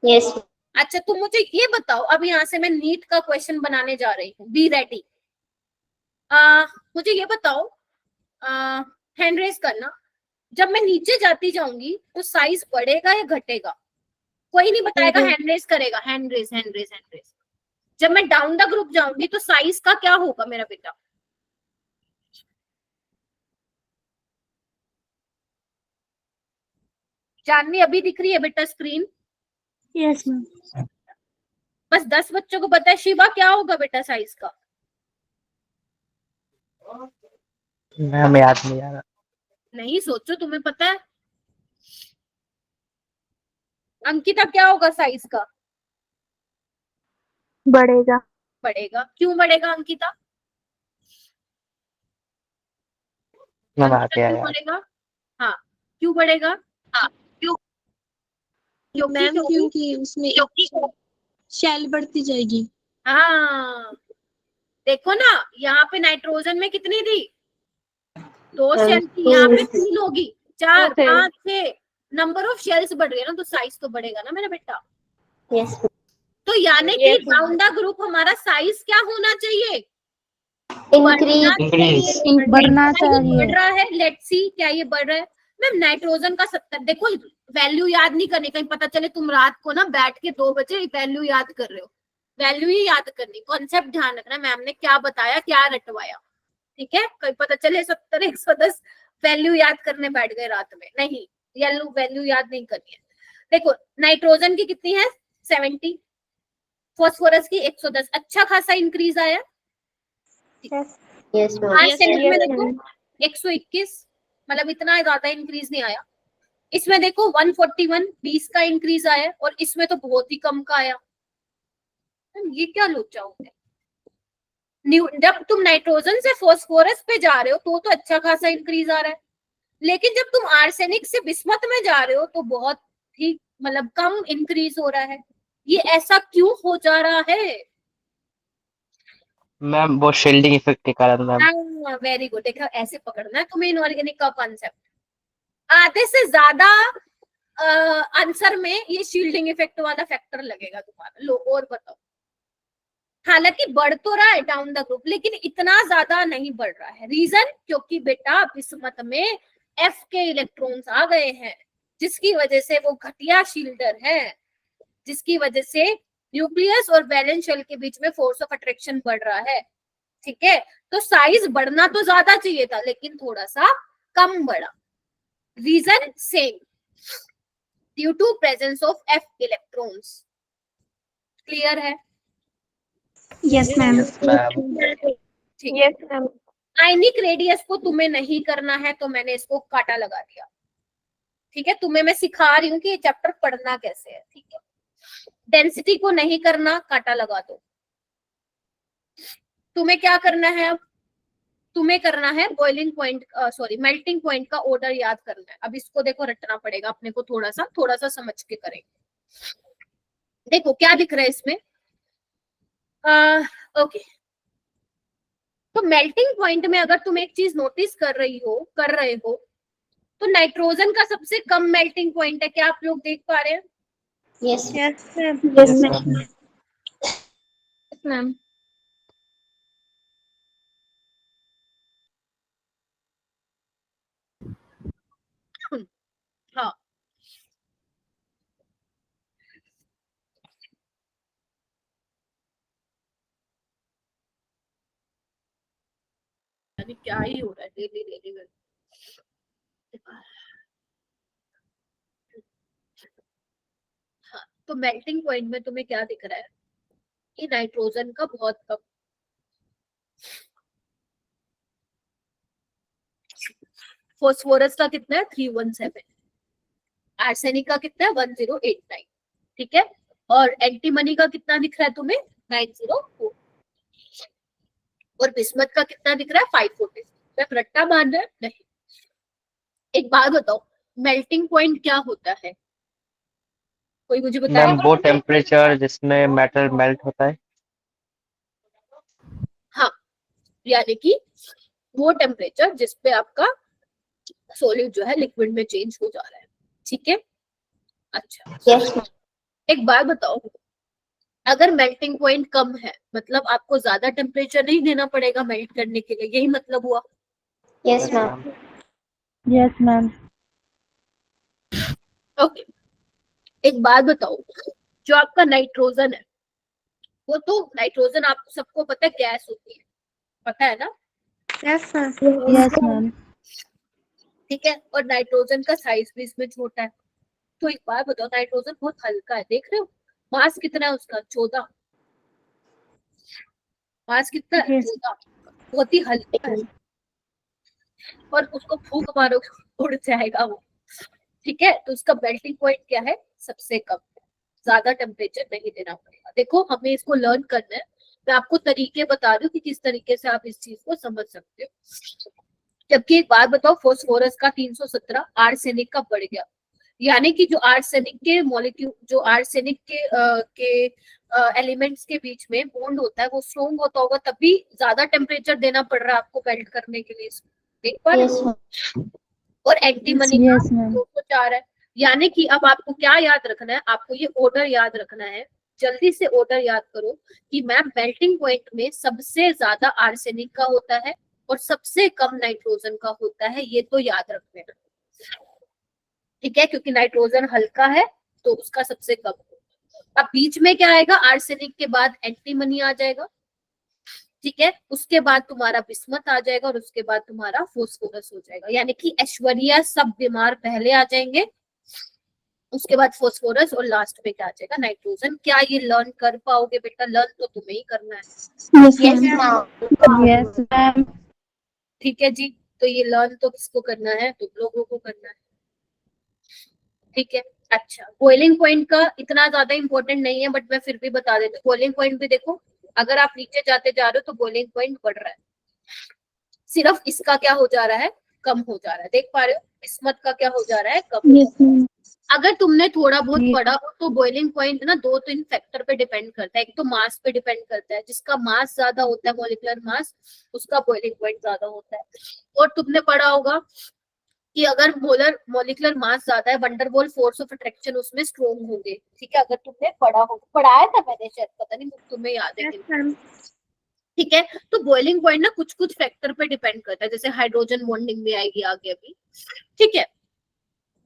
Yes. अच्छा तो मुझे ये बताओ, अब यहाँ से मैं नीट का क्वेश्चन बनाने जा रही हूँ, बी रेडी। मुझे ये बताओ, हैंड रेज करना, जब मैं नीचे जाती जाऊंगी तो साइज बढ़ेगा या घटेगा? कोई नहीं बताएगा, हैंड रेज करेगा, हैंड रेज। जब मैं डाउन द ग्रुप जाऊंगी तो साइज का क्या होगा मेरा बेटा? जानवी अभी दिख रही है बेटा स्क्रीन? Yes, ma'am. बस 10 बच्चों को पता है। शिवा क्या होगा बेटा साइज का? हमें याद नहीं आ रहा। नहीं सोचो, तुम्हें पता है। अंकिता क्या होगा साइज का? बढ़ेगा। क्यों बढ़ेगा अंकिता? आते क्यों हैं बढ़ेगा? हाँ क्यों बढ़ेगा? मैम क्योंकि उसमें शेल बढ़ती जाएगी। हाँ देखो ना, यहाँ पे नाइट्रोजन में कितनी थी? 2 शेल थी, यहाँ पे 3 होगी, 4, 5, 6 नंबर ऑफ शेल्स बढ़ रही है ना, तो साइज तो बढ़ेगा ना मेरा बेटा। Yes. तो यानी कि डाउन द ग्रुप हमारा साइज क्या होना चाहिए? Increase. बढ़ना क्या ये चाहिए। बढ़ रहा है? लेट्स सी, क्या ये बढ़ रहा है? मैम नाइट्रोजन का 70, देखो वैल्यू याद नहीं करनी, कहीं पता चले तुम रात को ना बैठ के 2 बजे वैल्यू याद कर रहे हो। वैल्यू ही याद करनी, कॉन्सेप्ट ध्यान रखना, मैम ने क्या बताया, क्या रटवाया, ठीक है। कहीं पता चले 70, 110 वैल्यू याद करने बैठ गए रात में, नहीं, वैल्यू याद नहीं करनी है। देखो नाइट्रोजन की कितनी है? 70, फॉस्फोरस की 110, अच्छा खासा इंक्रीज आया। Yes, ma'am. आज सेकंड में देखो 121, मतलब इतना ज्यादा इंक्रीज नहीं आया। इसमें देखो 141 20 का इंक्रीज आया और इसमें तो बहुत ही कम का आया। ये क्या लोचा होता है? जब तुम नाइट्रोजन से फास्फोरस पे जा रहे हो तो अच्छा खासा इंक्रीज आ रहा है, लेकिन जब तुम आर्सेनिक से बिस्मत में जा रहे हो तो बहुत ही मतलब कम इंक्रीज हो रहा है। ये ऐसा क्यों हो जा रहा है? मैम वो शील्डिंग इफेक्ट के कारण मैम। Very good. देखा, ऐसे पकड़ना है तुम्हें इनऑर्गेनिक का कॉन्सेप्ट। आधे से ज्यादा आंसर में ये शील्डिंग इफेक्ट वाला फैक्टर लगेगा तुम्हारा। लो और बताओ। हालांकि बढ़ तो रहा है डाउन द ग्रुप, लेकिन इतना ज्यादा नहीं बढ़ रहा है। रीजन, क्योंकि बेटा बिस्मत में एफ के इलेक्ट्रॉन्स आ गए हैं, जिसकी वजह से वो घटिया शील्डर है, जिसकी वजह से न्यूक्लियस और वैलेंस शेल के बीच में फोर्स ऑफ अट्रैक्शन बढ़ रहा है। ठीक है, तो साइज बढ़ना तो ज्यादा चाहिए था, लेकिन थोड़ा सा कम बढ़ा। Reason same, due to presence of F electrons. Clear है? Yes ma'am. ठीक है। Yes ma'am. आयनिक रेडियस को तुम्हें नहीं करना है तो मैंने इसको काटा लगा दिया। ठीक है, तुम्हें मैं सिखा रही हूँ कि ये चैप्टर पढ़ना कैसे है। ठीक है, डेंसिटी को नहीं करना, काटा लगा दो। तुम्हें क्या करना है अब? तुम्हें करना है boiling point, sorry melting point का ऑर्डर याद करना है। अब इसको देखो रटना पड़ेगा अपने को, थोड़ा सा समझ के करेंगे। देखो क्या दिख रहा है इसमें। ओके, तो मेल्टिंग पॉइंट में अगर तुम एक चीज नोटिस कर रहे हो तो नाइट्रोजन का सबसे कम मेल्टिंग पॉइंट है। क्या आप लोग देख पा रहे हैं? Yes. Yes ma'am. Yes ma'am. Ma'am हाँ, यानी क्या ही हो रहा है डेली डेली। हाँ, तो मेल्टिंग पॉइंट में तुम्हें क्या दिख रहा है कि नाइट्रोजन का बहुत कम, फास्फोरस का कितना है 317, आर्सेनिक का कितना है 1089। ठीक है, और एंटीमनी का कितना दिख रहा है तुम्हें 904, और बिस्मथ का कितना दिख रहा है 540। मैं रट्टा मान रहा है नहीं। एक बात बताओ, मेल्टिंग पॉइंट क्या होता है? कोई मुझे बताए? मैम वो टेम्परेचर जिसमें मेटल मेल्ट होता है। हाँ, यानी कि वो टेम्परेचर जिसपे आपका सॉलिड जो है लिक्विड में चेंज हो जा रहा है। ठीक है, अच्छा Yes. एक बात बताओ, अगर मेल्टिंग पॉइंट कम है मतलब आपको ज्यादा टेम्परेचर नहीं देना पड़ेगा मेल्ट करने के लिए, यही मतलब हुआ? Yes, ma'am. Yes, ma'am. Okay, एक बात बताओ, जो आपका नाइट्रोजन है वो तो नाइट्रोजन आप सबको पता है गैस होती है, पता है ना? Yes ma'am. Yes, ma'am. ठीक है, और नाइट्रोजन का साइज भी इसमें छोटा है। तो एक बात बताओ, नाइट्रोजन बहुत हल्का है, देख रहे हो मास कितना है उसका 14। मास कितना है 14, बहुत ही हल्का है, और उसको फूंक मारो उड़ जाएगा वो। ठीक है, तो उसका मेल्टिंग पॉइंट क्या है? सबसे कम है, ज्यादा टेम्परेचर नहीं देना पड़ेगा। देखो हमें इसको लर्न करना है, मैं आपको तरीके बता रही हूँ कि किस तरीके से आप इस चीज को समझ सकते हो। जबकि एक बात बताओ, फास्फोरस का 317 आर्सेनिक का बढ़ गया, यानी कि जो आर्सेनिक के मॉलिक्यूल, जो आर्सेनिक के एलिमेंट्स के बीच में बॉन्ड होता है वो स्ट्रॉन्ग होता होगा, तभी ज्यादा टेम्परेचर देना पड़ रहा है आपको मेल्ट करने के लिए। देख पा रहे Yes, हो? ma'am. और एंटीमनी का Yes, ma'am. 204 है। यानी कि अब आपको क्या याद रखना है? आपको ये ऑर्डर याद रखना है। जल्दी से ऑर्डर याद करो कि मैम मेल्टिंग पॉइंट में सबसे ज्यादा आर्सेनिक का होता है और सबसे कम नाइट्रोजन का होता है, ये तो याद रख लेना। ठीक है, क्योंकि नाइट्रोजन हल्का है तो उसका सबसे कम। अब बीच में क्या आएगा? आर्सेनिक के बाद एंटीमनी आ जाएगा। ठीक है, उसके बाद तुम्हारा बिस्मथ आ जाएगा और उसके बाद तुम्हारा फास्फोरस हो जाएगा। यानी कि ऐश्वर्या सब बीमार पहले आ जाएंगे, उसके बाद फास्फोरस और लास्ट में क्या आ जाएगा? नाइट्रोजन। क्या ये लर्न कर पाओगे बेटा? लर्न तो तुम्हें ही करना है। Yes, ma'am. Yes, ma'am. ठीक है जी, तो ये लर्न तो किसको करना है? तुम लोगों को करना है। ठीक है। अच्छा, बॉइलिंग पॉइंट का इतना ज्यादा इंपॉर्टेंट नहीं है, बट मैं फिर भी बता देती हूँ। बॉइलिंग पॉइंट भी देखो, अगर आप नीचे जाते जा रहे हो तो बॉइलिंग पॉइंट बढ़ रहा है, सिर्फ इसका क्या हो जा रहा है, कम हो जा रहा है। देख पा रहे हो, बिस्मत का क्या हो जा रहा है, कम हो Yes, जा रहा है। ma'am. अगर तुमने थोड़ा बहुत जी। पढ़ा हो तो बॉइलिंग पॉइंट ना 2-3 फैक्टर पे डिपेंड करता है। एक तो मास पे डिपेंड करता है, जिसका मास ज्यादा होता है, मॉलिक्यूलर मास, उसका बॉइलिंग पॉइंट ज्यादा होता है। और तुमने पढ़ा होगा कि अगर मॉलिक्यूलर मास ज्यादा है, वंडरवॉल फोर्स ऑफ अट्रैक्शन उसमें स्ट्रॉन्ग होंगे। ठीक है, अगर तुमने पढ़ाया था मैंने शायद, पता नहीं तुम्हें याद है कि Yes, ma'am. ठीक है। तो बॉइलिंग पॉइंट ना कुछ कुछ फैक्टर पे डिपेंड करता है, जैसे हाइड्रोजन बॉन्डिंग में आएगी आगे अभी। ठीक है,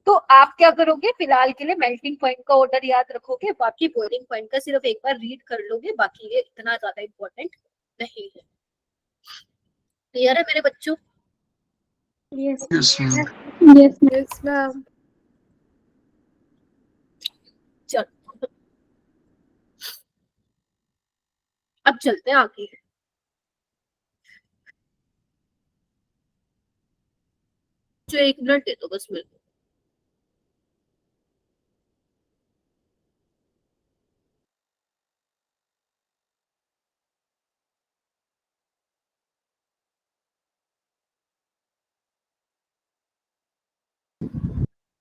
तो आप क्या करोगे, फिलहाल के लिए मेल्टिंग पॉइंट का ऑर्डर याद रखोगे, बाकी बॉइलिंग पॉइंट का सिर्फ एक बार रीड कर लोगे, बाकी ये इतना ज्यादा इंपॉर्टेंट नहीं है। क्लियर है मेरे बच्चों? Yes. Yes, ma'am. Yes, ma'am. Yes, ma'am. चलो अब चलते हैं आगे। जो 1 मिनट दे दो बस मेरे को।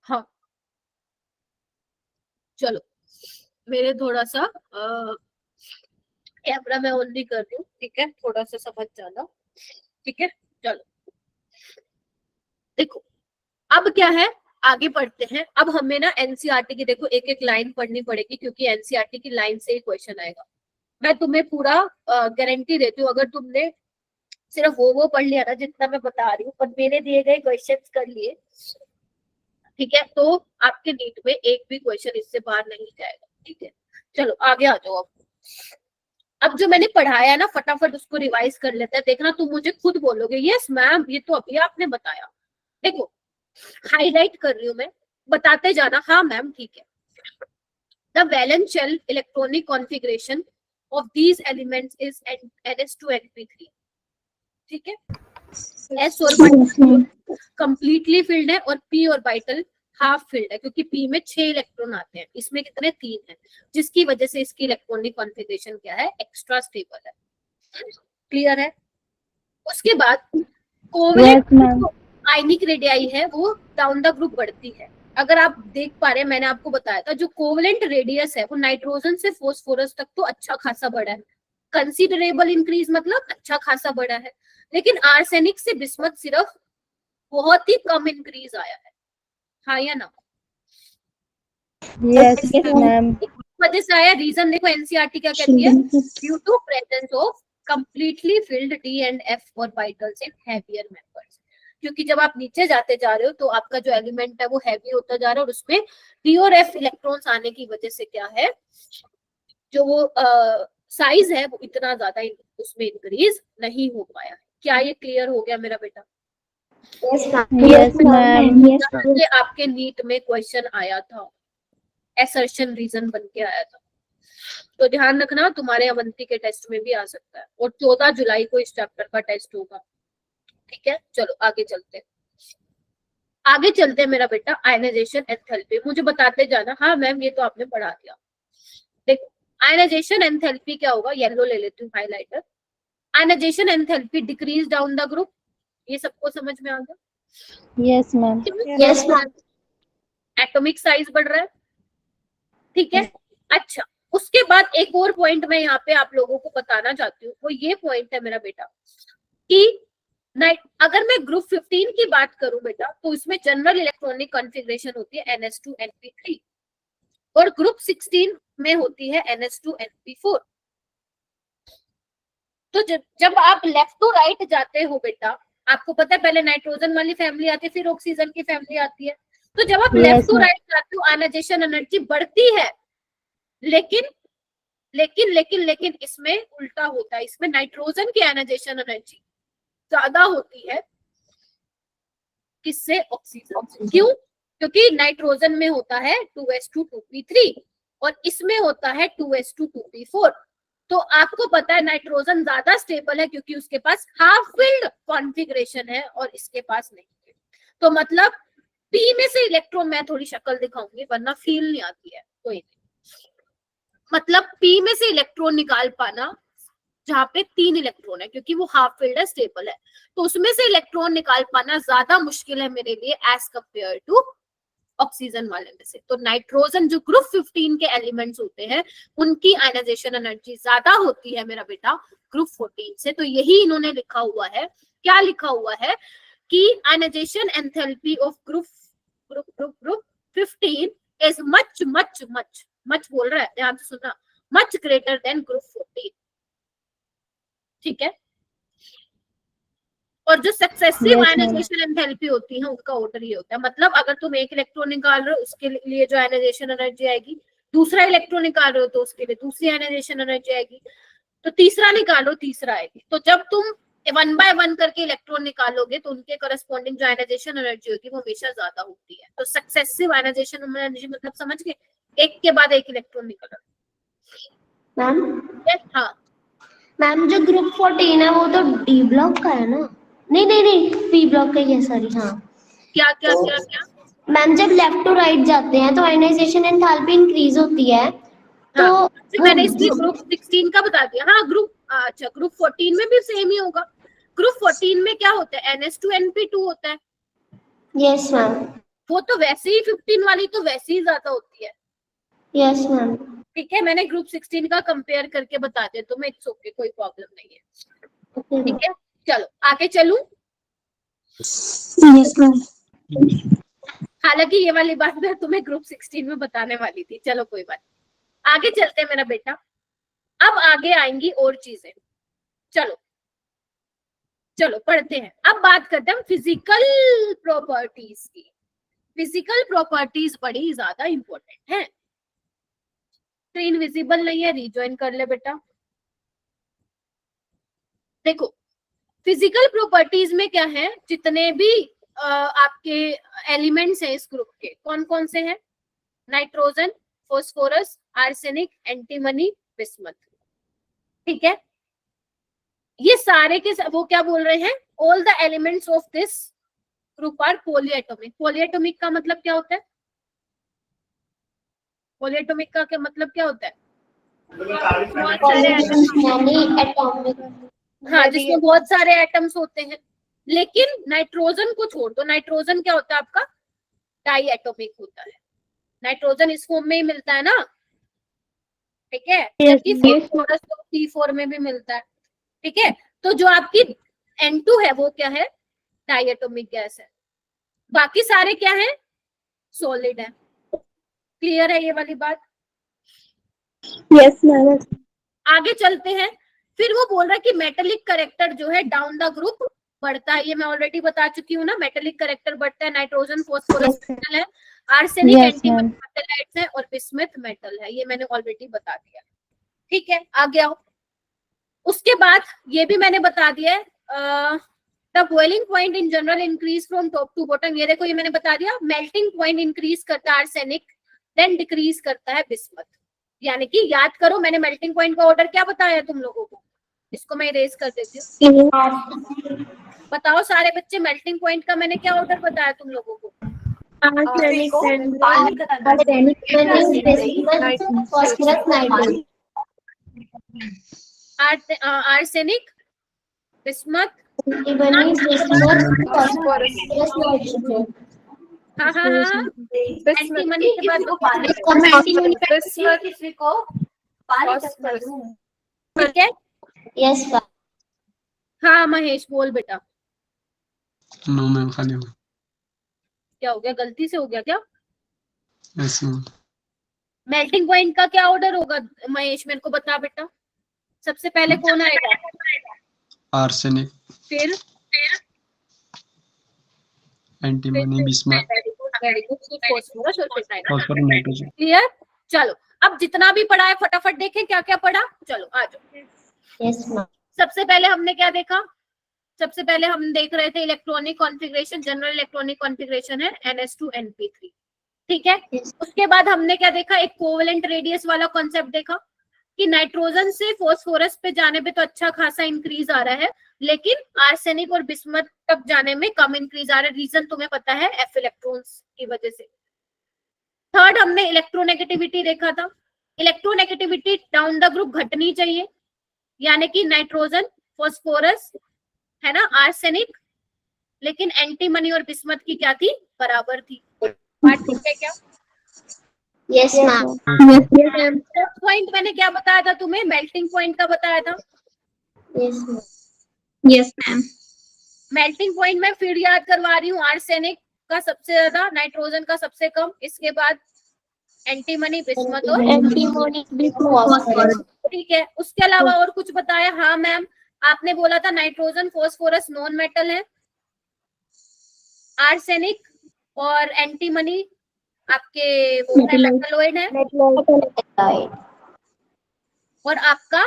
हाँ चलो, मेरे थोड़ा सा कैमरा मैं ऑन नहीं कर रही हूँ, ठीक है, थोड़ा सा समझ जाना। ठीक है, चलो देखो अब क्या है, आगे पढ़ते हैं। अब हमें ना एनसीईआरटी की देखो एक एक लाइन पढ़नी पड़ेगी, क्योंकि एनसीईआरटी की लाइन से ही क्वेश्चन आएगा। मैं तुम्हें पूरा गारंटी देती हूँ, अगर तुमने सिर्फ वो पढ़ लिया ना जितना मैं बता रही हूँ, पर मेरे दिए गए क्वेश्चंस कर लिए, ठीक है, तो आपके नीट में एक भी क्वेश्चन इससे बाहर नहीं जाएगा। ठीक है, चलो आगे आ जाओ। अब जो मैंने पढ़ाया है ना, फटाफट उसको रिवाइज कर लेते हैं। देखना तुम मुझे खुद बोलोगे यस मैम ये तो अभी आपने बताया। देखो हाईलाइट कर रही हूँ मैं, बताते जाना हाँ मैम ठीक है। The valence shell electronic configuration of these elements is NS2 Np3। ठीक है, S और कंप्लीटली फिल्ड है और P और बाइटल हाफ फिल्ड है, क्योंकि P में 6 इलेक्ट्रॉन आते हैं, इसमें कितने 3 हैं, जिसकी वजह से इसकी इलेक्ट्रॉनिक कॉन्फ़िगरेशन क्या है, एक्स्ट्रा स्टेबल है। क्लियर है? उसके बाद covalent Yes, ma'am. Ionic radii है वो डाउन द ग्रुप बढ़ती है। अगर आप देख पा रहे हैं, मैंने आपको बताया था जो कोवेलेंट रेडियस है वो नाइट्रोजन से फास्फोरस तक तो अच्छा खासा बढ़ा है, कंसीडरेबल इंक्रीज मतलब अच्छा खासा बढ़ा है। लेकिन आर्सेनिक से बिस्मथ सिर्फ बहुत ही कम इंक्रीज आया है, हाँ या ना? Yes, ma'am. वजह से आया, रीजन देखो एनसीईआरटी क्या कहती है, due to presence of completely filled D and F orbitals in heavier members. क्योंकि जब आप नीचे जाते जा रहे हो तो आपका जो एलिमेंट है वो हैवी होता जा रहा है, और उसमें डी और एफ इलेक्ट्रॉन्स आने की वजह से क्या है, जो वो साइज है वो इतना ज्यादा उसमें इंक्रीज नहीं हो पाया। क्या ये क्लियर हो गया मेरा बेटा? Yes, ma'am. Yes, ma'am. Yes, ma'am. ये आपके नीट में क्वेश्चन आया था, असर्शन रीजन बन के आया था, तो ध्यान रखना तुम्हारे अवंती के टेस्ट में भी आ सकता है, और 14 जुलाई को इस चैप्टर का टेस्ट होगा। ठीक है, चलो आगे चलते हैं। आगे चलते हैं मेरा बेटा, आयनाइजेशन एंथैल्पी मुझे बताते जाना। हाँ मैम ये तो आपने पढ़ा दिया। देखो आयनाइजेशन एंथैल्पी क्या होगा, येलो ले लेती हूँ highlighter. Ionization enthalpy decrease down the group, ये सबको समझ में आ गया? Yes, ma'am. Yes, ma'am. Atomic size बढ़ रहा है, ठीक है। अच्छा, उसके बाद एक और पॉइंट मैं यहाँ पे आप लोगों को बताना चाहती हूँ, वो ये पॉइंट है मेरा बेटा कि अगर मैं ग्रुप 15 की बात करूं बेटा, तो इसमें जनरल इलेक्ट्रॉनिक कॉन्फ़िगरेशन होती है NS2 Np3, और ग्रुप 16 में होती है NS2 Np4। तो जब आप लेफ्ट टू राइट जाते हो बेटा, आपको पता है पहले नाइट्रोजन वाली फैमिली आती है, फिर ऑक्सीजन की फैमिली आती है। तो जब आप लेफ्ट टू राइट जाते हो आयनाइजेशन एनर्जी बढ़ती है, लेकिन लेकिन लेकिन लेकिन इसमें उल्टा होता है, इसमें नाइट्रोजन की आयनाइजेशन एनर्जी ज्यादा होती है किससे, ऑक्सीजन। क्यों? क्योंकि नाइट्रोजन में होता है 2s2 2p3 और इसमें होता है 2s2 2p4। तो आपको पता है नाइट्रोजन ज्यादा स्टेबल है क्योंकि उसके पास हाफ फिल्ड कॉन्फ़िगरेशन है और इसके पास नहीं है। तो मतलब पी में से इलेक्ट्रॉन, मैं थोड़ी शक्ल दिखाऊंगी वरना फील नहीं आती है, कोई नहीं। मतलब पी में से इलेक्ट्रॉन निकाल पाना जहाँ पे 3 इलेक्ट्रॉन है, क्योंकि वो हाफ फील्ड है, स्टेबल है, तो उसमें से इलेक्ट्रॉन निकाल पाना ज्यादा मुश्किल है मेरे लिए एज कंपेयर टू ऑक्सीजन वाले में से। तो नाइट्रोजन जो ग्रुप 15 के एलिमेंट्स होते हैं उनकी आयनाइजेशन एनर्जी ज्यादा होती है मेरा बेटा ग्रुप 14 से। तो यही इन्होंने लिखा हुआ है, क्या लिखा हुआ है कि ionization enthalpy of group 15 is much much much much बोल रहा है, ध्यान से सुनना, मच ग्रेटर देन ग्रुप 14। ठीक है, और जो सक्सेसिव Yes, आयनाइजेशन एंथैल्पी होती है उनका ऑर्डर ये होता है। मतलब अगर तुम एक इलेक्ट्रॉन निकाल रहे हो उसके लिए जो आयनाइजेशन एनर्जी आएगी, दूसरा इलेक्ट्रॉन निकाल रहे हो तो उसके लिए दूसरी आयनाइजेशन एनर्जी आएगी, तो तीसरा निकालो तीसरा आएगी। तो जब तुम 1 by 1 करके इलेक्ट्रॉन निकालोगे तो उनके करस्पॉन्डिंग जो आयनाइजेशन एनर्जी होगी वो हमेशा ज्यादा होती है। तो सक्सेसिव आयनाइजेशन एनर्जी मतलब समझ गए, एक के बाद एक इलेक्ट्रॉन निकल रहा मैम है। हाँ मैम जो ग्रुप 14 है वो तो डी ब्लॉक का है ना? नहीं पी ब्लॉक का ही है, सॉरी। हाँ क्या क्या तो क्या क्या मैम जब लेफ्ट टू राइट जाते हैं तो आयनाइजेशन एंथैल्पी इंक्रीज होती है, तो हाँ, तो मैंने इसलिए वो ग्रुप 16 का बता दिया। हाँ ग्रुप, अच्छा ग्रुप 14 में भी सेम ही होगा। ग्रुप 14 में क्या होता है, NH2 होता है, यस मैम, वो तो वैसे ही 15 वाली तो वैसे ही ज्यादा होती है। Yes ma'am. ठीक है, मैंने ग्रुप 16 का कंपेयर करके बता दिया, तो मैं इट्स ओके, कोई प्रॉब्लम नहीं है। ठीक है, चलो आगे चलूं। Yes, ma'am. हालांकि ये वाली बात मैं तुम्हें ग्रुप 16 में बताने वाली थी, चलो कोई बात, आगे चलते हैं मेरा बेटा। अब आगे आएंगी और चीजें, चलो चलो पढ़ते हैं। अब बात करते हैं फिजिकल प्रॉपर्टीज की। फिजिकल प्रॉपर्टीज बड़ी ज्यादा इंपॉर्टेंट है। स्क्रीन विजिबल नहीं है, रिज्वाइन कर ले बेटा। देखो फिजिकल प्रॉपर्टीज में क्या है, जितने भी आपके एलिमेंट्स हैं इस ग्रुप के, कौन कौन से हैं, nitrogen, phosphorus, arsenic, antimony, bismuth. ठीक है, ये सारे के वो क्या बोल रहे हैं, all the elements of this group are polyatomic. Polyatomic का मतलब क्या होता है, पॉलीएटॉमिक का क्या मतलब क्या होता है, बहुत सारे एटम्स, हाँ जिसमें बहुत सारे एटम्स होते हैं। लेकिन नाइट्रोजन को छोड़ दो, नाइट्रोजन क्या होता है आपका, डाई एटॉमिक होता है। नाइट्रोजन इस फॉर्म में ही मिलता है ना, ठीक है, जबकि फॉस्फोरस तो C4 में भी मिलता है। ठीक है, तो जो आपकी N2 है वो क्या है, डाई एटॉमिक गैस है। बाकी सारे क्या है, सॉलिड है। क्लियर है ये वाली बात? Yes, ma'am. आगे चलते हैं। फिर वो बोल रहा है कि मेटेलिक करेक्टर जो है डाउन द ग्रुप बढ़ता है, ये मैं ऑलरेडी बता चुकी हूँ ना, मेटेलिक करेक्टर बढ़ता है। नाइट्रोजन फॉस्फोरस मेटल है, आर्सेनिक एंटीमनी मेटलाइट्स है, और बिस्मथ मेटल है, ये मैंने ऑलरेडी बता दिया। ठीक है, आगे आओ। उसके बाद ये भी मैंने बता दिया है, the boiling point in general increase from top to bottom, ये देखो ये मैंने बता दिया। मेल्टिंग पॉइंट इंक्रीज करता है आर्सेनिक, देन डिक्रीज करता है बिस्मथ। यानी कि याद करो मैंने मेल्टिंग पॉइंट का ऑर्डर क्या बताया तुम लोगों को, इसको मैं इरेज कर देती हूँ। बताओ सारे बच्चे, मेल्टिंग पॉइंट का मैंने क्या ऑर्डर बताया तुम लोगों को, आर्सेनिक, बिस्मथ, हाँ हाँ हाँ, एंटीमनी के बाद ठीक है। यस हाँ महेश बोल बेटा, नो मैम, खाली हो। क्या हो गया, गलती से हो गया क्या? Yes ma'am. मेल्टिंग पॉइंट का क्या ऑर्डर होगा महेश, मेरे को बता बेटा। सबसे पहले कौन आएगा, आर्सेनिक, फिर एंटीमनी, बिस्मथ, फॉस्फोरस और फिर फॉस्फोरस, नाइट्रोजन। क्लियर? चलो अब जितना भी पढ़ा है फटाफट देखें क्या क्या पढ़ा। चलो आ जाओ। Yes ma'am. सबसे पहले हमने क्या देखा, सबसे पहले हम देख रहे थे electronic configuration, general electronic configuration है NH2NP3। ठीक है, उसके बाद हमने क्या देखा, एक कोवेलेंट रेडियस वाला कॉन्सेप्ट देखा कि नाइट्रोजन से फॉस्फोरस पे जाने पे तो अच्छा खासा इंक्रीज आ रहा है, लेकिन आर्सेनिक और बिस्मथ तक जाने में कम इंक्रीज आ रहा है। रीजन तुम्हें पता है, एफ इलेक्ट्रॉन्स की वजह से। थर्ड हमने इलेक्ट्रोनेगेटिविटी देखा था। इलेक्ट्रोनेगेटिविटी डाउन द ग्रुप घटनी चाहिए, यानी कि नाइट्रोजन, फास्फोरस, है ना, आर्सेनिक, लेकिन एंटीमनी और बिस्मथ की क्या थी, बराबर थी। बात ठीक है क्या? Yes ma'am. पॉइंट मैंने क्या बताया था तुम्हें, मेल्टिंग पॉइंट का बताया था। Yes ma'am. Yes, ma'am. Melting point मैं फिर याद करवा रही हूँ, आर्सेनिक का सबसे ज्यादा, नाइट्रोजन का सबसे कम, इसके बाद एंटीमनी, बिस्मथ और एंटीमोनी फास्फोरस। ठीक है। उसके अलावा और कुछ बताया? हाँ मैम, आपने बोला था नाइट्रोजन, फास्फोरस नॉन मेटल है, आर्सेनिक और एंटीमनी आपके वो है मेटलोइड है, और आपका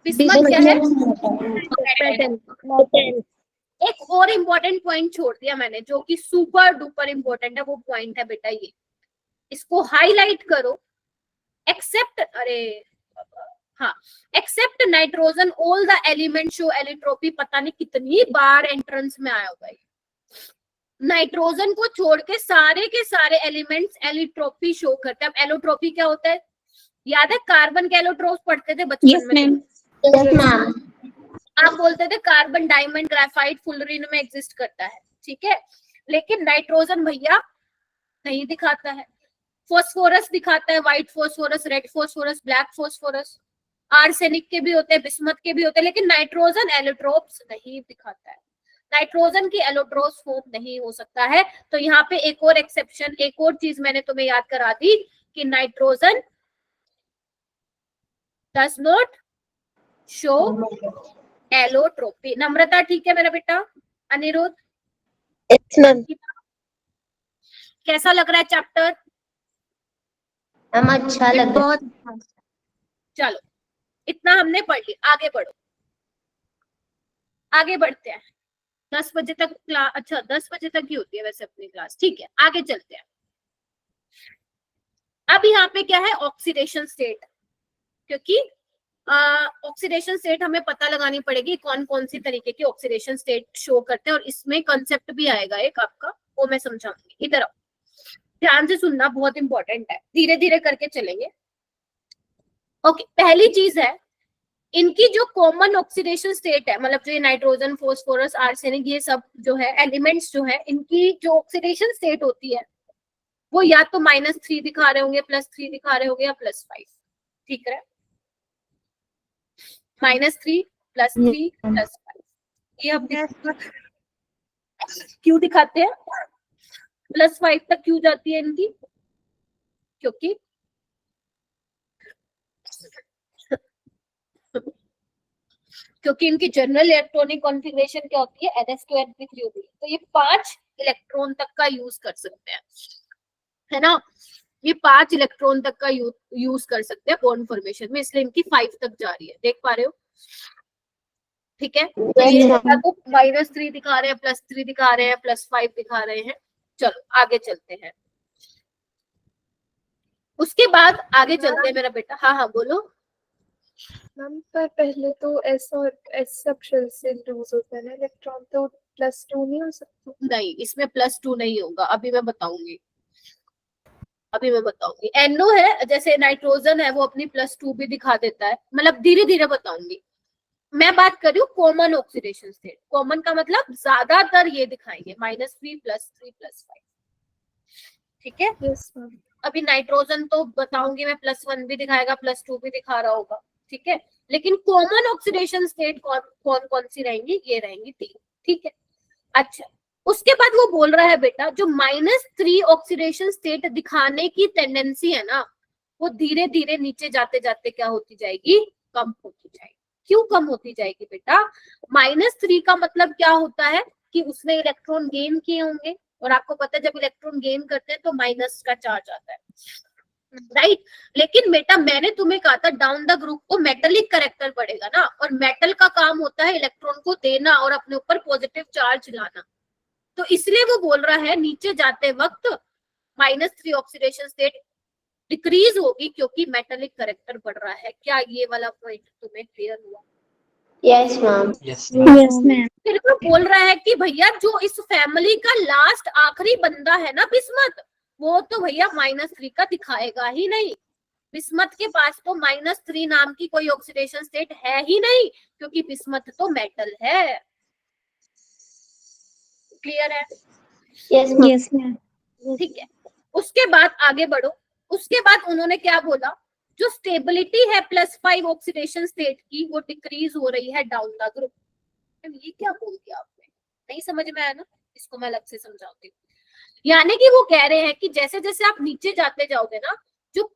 बिस्मथ क्या है, मेटल। एक और इम्पोर्टेंट पॉइंट छोड़ दिया मैंने, जो कि सुपर डुपर इम्पोर्टेंट है, वो पॉइंट है बेटा ये, इसको हाईलाइट करो। एक्सेप्ट, अरे हाँ, except nitrogen all the element show allotropy. पता नहीं कितनी बार एंट्रेंस में आया होगा ये। नाइट्रोजन को छोड़ के सारे एलिमेंट्स एलिट्रोपी शो करते हैं। अब एलोट्रोपी क्या होता है, याद है? कार्बन के एलोट्रोप पढ़ते थे बचपन Yes, में। ma'am. Yes ma'am. आप बोलते थे कार्बन, डायमंड, ग्रेफाइट, फुलरिन में एग्जिस्ट करता है, ठीक है, लेकिन नाइट्रोजन भैया नहीं दिखाता है। फास्फोरस दिखाता है, white phosphorus, red phosphorus, black phosphorus, arsenic के भी होते हैं, बिस्मथ के भी होते हैं, लेकिन नाइट्रोजन एलोट्रोप्स नहीं दिखाता है। नाइट्रोजन की एलोट्रोप्स फॉर्म नहीं हो सकता है। तो यहाँ पे एक और एक्सेप्शन, एक और चीज मैंने तुम्हें याद करा दी कि nitrogen does not show allotropy. Namrata ठीक है मेरा बेटा? Anirudh Yes, ma'am. कैसा लग रहा है चैप्टर? हम अच्छा लग रहा है। चलो इतना हमने पढ़ लिया, आगे बढ़ो, आगे बढ़ते हैं। 10 बजे तक क्लास, अच्छा 10 बजे तक ही होती है वैसे अपनी क्लास, ठीक है, आगे चलते हैं। अब यहाँ पे क्या है, ऑक्सीडेशन स्टेट, क्योंकि ऑक्सीडेशन स्टेट हमें पता लगानी पड़ेगी कौन कौन सी तरीके की ऑक्सीडेशन स्टेट शो करते हैं, और इसमें कंसेप्ट भी आएगा एक आपका, वो मैं समझाऊंगी। इधर आओ, ध्यान से सुनना, बहुत इंपॉर्टेंट है, धीरे धीरे करके चलेंगे। ओके, पहली चीज है, इनकी जो कॉमन ऑक्सीडेशन स्टेट है, मतलब जो ये नाइट्रोजन, फास्फोरस, आर्सेनिक, ये सब जो है एलिमेंट्स जो है, इनकी जो ऑक्सीडेशन स्टेट होती है वो या तो -3 दिखा रहे होंगे, +3 दिखा रहे होंगे, या +5, ठीक है, -3 +3 +5। ये हम क्यों दिखाते हैं, +5 तक क्यों जाती है इनकी, क्योंकि इनकी जनरल इलेक्ट्रॉनिक कॉन्फ़िगरेशन क्या होती है, NH2 होती है। तो ये 5 इलेक्ट्रॉन तक का यूज कर सकते हैं, है ना, ये 5 इलेक्ट्रॉन तक का यूज कर सकते हैं बॉन्ड फॉर्मेशन में, इसलिए इनकी 5 तक जा रही है, देख पा रहे हो, ठीक है। तो ये तो -3 दिखा रहे हैं, +3 दिखा रहे हैं, +5 दिखा रहे हैं। चलो आगे चलते हैं, उसके बाद आगे चलते हैं मेरा बेटा। हाँ हाँ बोलो मैम। पर पहले तो S और S सब शेल से लूज होता है ना इलेक्ट्रॉन, तो +2 नहीं हो सकता? नहीं, इसमें +2 नहीं होगा, अभी मैं बताऊंगी, अभी मैं बताऊंगी। NO है, जैसे नाइट्रोजन है, वो अपनी +2 भी दिखा देता है, मतलब धीरे धीरे बताऊंगी। मैं बात कर रही हूँ कॉमन ऑक्सीडेशन स्टेट। कॉमन का मतलब ज्यादातर ये दिखाएंगे, -3 +3 +5, ठीक है। Yes ma'am. अभी नाइट्रोजन तो बताऊंगी मैं, +1 भी दिखाएगा, +2 भी दिखा रहा होगा, ठीक है, लेकिन कॉमन ऑक्सीडेशन स्टेट कौन कौन सी रहेंगी, ये रहेंगी 3, ठीक है। अच्छा, उसके बाद वो बोल रहा है बेटा, जो -3 ऑक्सीडेशन स्टेट दिखाने की टेंडेंसी है ना, वो धीरे धीरे नीचे जाते जाते क्या होती जाएगी, कम होती जाएगी। क्यों कम होती जाएगी बेटा, -3 का मतलब क्या होता है कि उसने इलेक्ट्रॉन गेन किए होंगे, और आपको पता है जब इलेक्ट्रॉन गेन करते हैं तो माइनस का चार्ज आता है, राइट। लेकिन बेटा मैंने तुम्हें कहा था डाउन द ग्रुप को मेटेलिक कैरेक्टर बढ़ेगा ना, और मेटल का काम होता है इलेक्ट्रॉन को देना और अपने ऊपर पॉजिटिव चार्ज लाना, तो इसलिए वो बोल रहा है नीचे जाते वक्त -3 ऑक्सीडेशन स्टेट डिक्रीज होगी, क्योंकि मेटेलिक कैरेक्टर बढ़ रहा है। क्या ये वाला पॉइंट तुम्हें क्लियर हुआ? Yes, ma'am. Yes. Yes, ma'am. फिर तो बोल रहा है कि भैया जो इस फैमिली का लास्ट आखिरी बंदा है ना बिस्मथ, वो तो भैया -3 का दिखाएगा ही नहीं। बिस्मथ के पास तो -3 नाम की कोई ऑक्सीडेशन स्टेट है ही नहीं, क्योंकि बिस्मथ तो मेटल है। क्लियर है? Yes, ma'am. Yes, ma'am. ठीक है, उसके बाद आगे बढ़ो। उसके बाद उन्होंने क्या बोला, जो स्टेबिलिटी है +5 ऑक्सीडेशन स्टेट की, वो डिक्रीज हो रही है डाउन द ग्रुप। ये क्या बोल दिया आपने? नहीं समझ में आया ना? इसको मैं अलग से समझाती हूँ। यानी कि वो कह रहे हैं कि जैसे जैसे आप नीचे जाते जाओगे ना, जो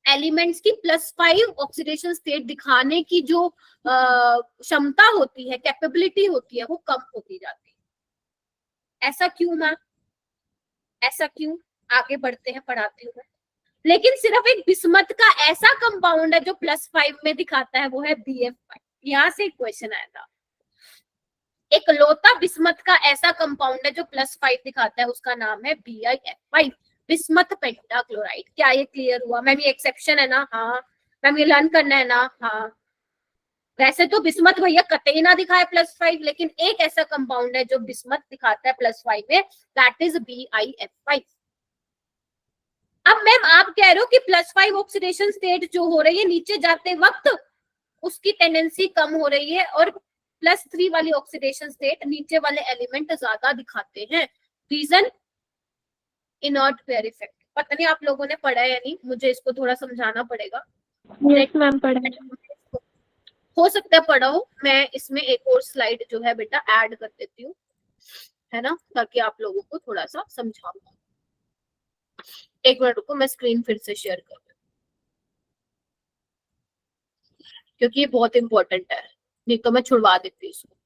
एलिमेंट्स की +5 ऑक्सीडेशन स्टेट दिखाने की जो क्षमता होती है, कैपेबिलिटी होती है, वो कम होती जाती है। ऐसा क्यों मैम? ऐसा क्यों? आगे बढ़ते हैं, पढ़ाती हूँ मैं। लेकिन सिर्फ एक बिस्मथ का ऐसा कंपाउंड है जो +5 में दिखाता है, वो है BF5। यहाँ से एक क्वेश्चन आया था। एक लौता बिस्मथ का ऐसा कंपाउंड है जो +5 दिखाता है, उसका नाम है BIF5, बिस्मथ पेंटाक्लोराइड। क्या ये क्लियर हुआ मैम? ये एक्सेप्शन है ना? हाँ मैम। ये लर्न करना है ना? हाँ। वैसे तो बिस्मथ भैया कतई ना दिखाए +5, लेकिन एक ऐसा कंपाउंड है जो बिस्मथ दिखाता है +5 में, दैट इज BIF5। अब मैम आप कह रहे हो कि +5 ऑक्सीडेशन स्टेट जो हो रही है नीचे जाते वक्त, उसकी टेंडेंसी कम हो रही है, और +3 वाली ऑक्सीडेशन स्टेट नीचे वाले एलिमेंट ज्यादा दिखाते हैं। Reason inert pair effect. पता नहीं आप लोगों ने पढ़ा है या नहीं, मुझे इसको थोड़ा समझाना पड़ेगा। Yes, ma'am. पढ़ा। हो सकता है पढ़ा हो, मैं इसमें एक और स्लाइड जो है बेटा ऐड कर देती हूँ, है ना, ताकि आप लोगों को थोड़ा सा समझाऊं। एक मिनट रुको, मैं स्क्रीन फिर से शेयर कर दूं, क्योंकि ये बहुत इंपॉर्टेंट है, नहीं तो मैं छुड़वा देती इसको।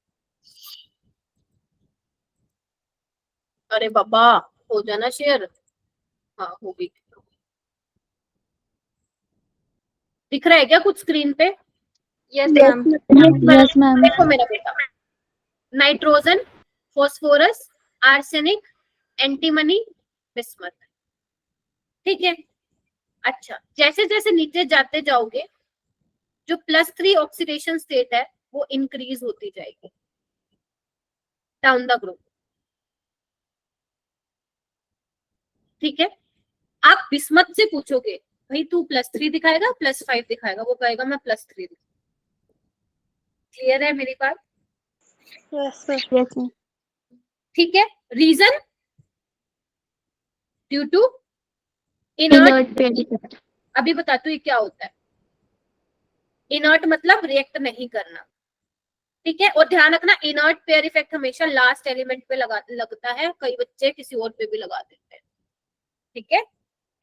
अरे बाबा, हो जाना शेयर। हाँ, हो गई। दिख रहा है क्या कुछ स्क्रीन पे? Yes, ma'am. Yes, ma'am. देखो मेरा बेटा, nitrogen, phosphorus, arsenic, antimony, bismuth. ठीक है। अच्छा, जैसे जैसे नीचे जाते जाओगे, जो +3 ऑक्सीडेशन स्टेट है वो इंक्रीज होती जाएगी डाउन द ग्रुप। ठीक है। आप बिस्मथ से पूछोगे, भाई तू +3 दिखाएगा +5 दिखाएगा? वो कहेगा मैं +3 दिखाऊंगा। क्लियर है मेरी बात? Yes, sir. ठीक है। Reason due to inert. Inert pair effect. अभी बताती हूँ ये क्या होता है। इनर्ट मतलब रिएक्ट नहीं करना। ठीक है। और ध्यान रखना, इनर्ट पेयर इफेक्ट हमेशा लास्ट एलिमेंट पे लगता है, कई बच्चे किसी और पे भी लगा देते हैं। ठीक है।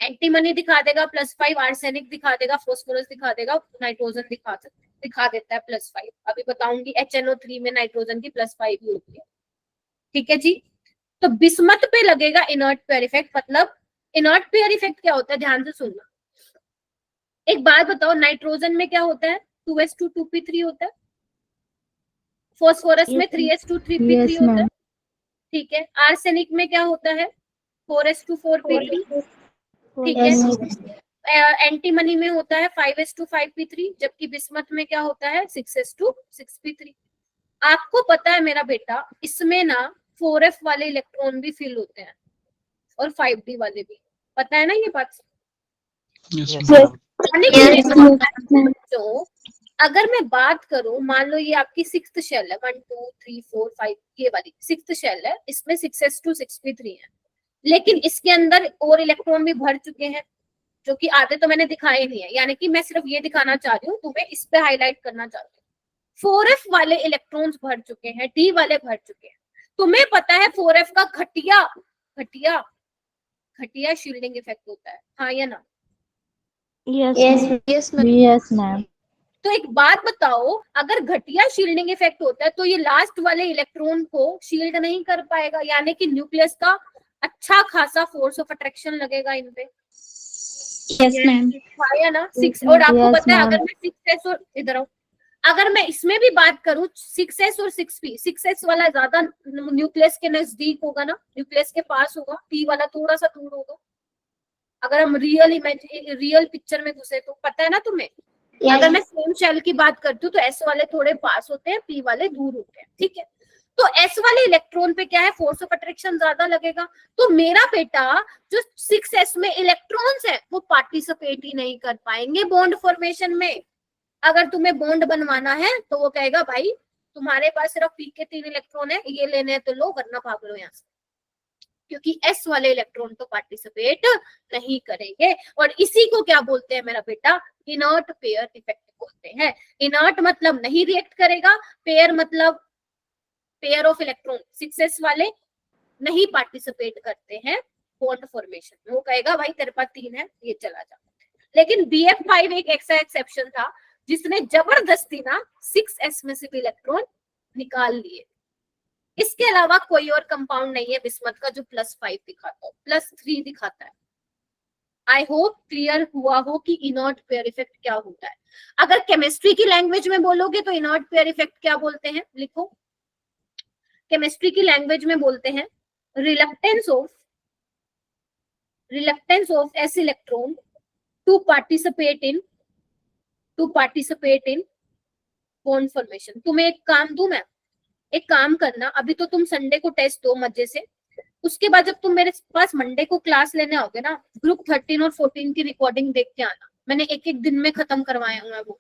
एंटीमनी दिखा देगा +5, आर्सेनिक दिखा देगा, फॉस्फोरस दिखा देगा, नाइट्रोजन दिखा देता है +5। अभी बताऊंगी HNO3 में नाइट्रोजन की +5 भी होती है। ठीक है जी। तो बिस्मथ पे लगेगा इनर्ट पेयर इफेक्ट। मतलब इनर्ट पेयर इफेक्ट क्या होता है, ध्यान से सुनना। एक बात बताओ, नाइट्रोजन में क्या होता है? 2s2 2p3 होता है। फॉस्फोरस में 3s2 3p3 Yes, होता है। ma'am. ठीक है। आर्सेनिक में क्या होता है? 4s2 4p3। ठीक है। एंटीमनी में होता है 5s2 5p3, जबकि बिस्मथ में क्या होता है? 6s2 6p3। आपको पता है मेरा बेटा, इसमें ना 4f वाले इलेक्ट्रॉन भी फिल होते हैं और 5d वाले भी। पता है ना ये बात? Yes, Yes, ma'am. Yes, ma'am. तो अगर मैं बात करूं, मान लो ये आपकी 6th शेल है, 1 2 3 4 5, ये वाली 6th शेल है, इसमें 6s2 6p3 है, लेकिन इसके अंदर और इलेक्ट्रॉन भी भर चुके हैं, जो कि आधे तो मैंने दिखाए नहीं है। यानी कि मैं सिर्फ ये दिखाना चाह रही हूँ, तुम्हें इस पे हाईलाइट करना चाह रही हूँ। 4f वाले इलेक्ट्रॉन्स भर चुके हैं, d वाले भर चुके हैं। तुम्हें पता है 4f का घटिया शील्डिंग इफेक्ट होता है, हाँ या ना? Yes. Yes, ma'am. Yes, ma'am. तो एक बात बताओ, अगर घटिया शील्डिंग इफेक्ट होता है तो ये लास्ट वाले इलेक्ट्रॉन को शील्ड नहीं कर पाएगा, यानी कि न्यूक्लियस का अच्छा खासा फोर्स ऑफ अट्रैक्शन लगेगा इन पे, Yes, ma'am. हाँ या ना? 6। और आपको Yes, पता है, ma'am. अगर मैं 6s और इधर आओ, अगर मैं इसमें भी बात करूं 6s और 6p, 6s वाला ज्यादा न्यूक्लियस के नजदीक होगा ना, न्यूक्लियस के पास होगा, p वाला थोड़ा सा दूर होगा। अगर हम रियल पिक्चर में घुसे तो पता है ना तुम्हें, अगर मैं सेम शेल की बात करती हूँ तो S वाले थोड़े पास होते हैं, P वाले दूर होते हैं, ठीक है। तो S वाले इलेक्ट्रॉन पे क्या है, फोर्स ऑफ अट्रैक्शन ज्यादा लगेगा। तो मेरा बेटा जो 6s में इलेक्ट्रॉन्स है वो पार्टिसिपेट ही नहीं कर पाएंगे बॉन्ड फॉर्मेशन में। अगर तुम्हें बॉन्ड बनवाना है तो वो कहेगा भाई तुम्हारे पास सिर्फ P के 3 इलेक्ट्रॉन है, ये लेने हैं तो लो वरना भाग लो यहाँ से, क्योंकि S वाले इलेक्ट्रॉन तो पार्टिसिपेट नहीं करेंगे। और इसी को क्या बोलते हैं मेरा बेटा, इनर्ट पेयर इफेक्ट बोलते हैं। इनर्ट मतलब नहीं रिएक्ट करेगा, पेयर मतलब पेयर ऑफ इलेक्ट्रॉन 6s वाले नहीं पार्टिसिपेट करते हैं बॉन्ड फॉर्मेशन में। वो कहेगा भाई तेरे पास 3 है, ये चला जा। लेकिन BF5 एक ऐसा एक्सेप्शन था जिसने जबरदस्ती ना 6s में से भी इलेक्ट्रॉन निकाल लिए। इसके अलावा कोई और कंपाउंड नहीं है बिस्मथ का जो +5 दिखाता है, +3 दिखाता है। आई होप क्लियर हुआ हो कि इनर्ट पेयर इफेक्ट क्या होता है। अगर केमिस्ट्री की लैंग्वेज में बोलोगे तो इनर्ट पेयर इफेक्ट क्या बोलते हैं, लिखो। केमिस्ट्री की लैंग्वेज में बोलते हैं reluctance of S electron to participate in bond formation. तुम्हें एक काम दूं मैं, एक काम करना, अभी तो तुम संडे को टेस्ट दो मजे से, उसके बाद जब तुम मेरे पास मंडे को क्लास लेने आओगे ना, ग्रुप 13 और 14 की रिकॉर्डिंग देख के आना। मैंने एक एक दिन में खत्म करवाया हूँ वो,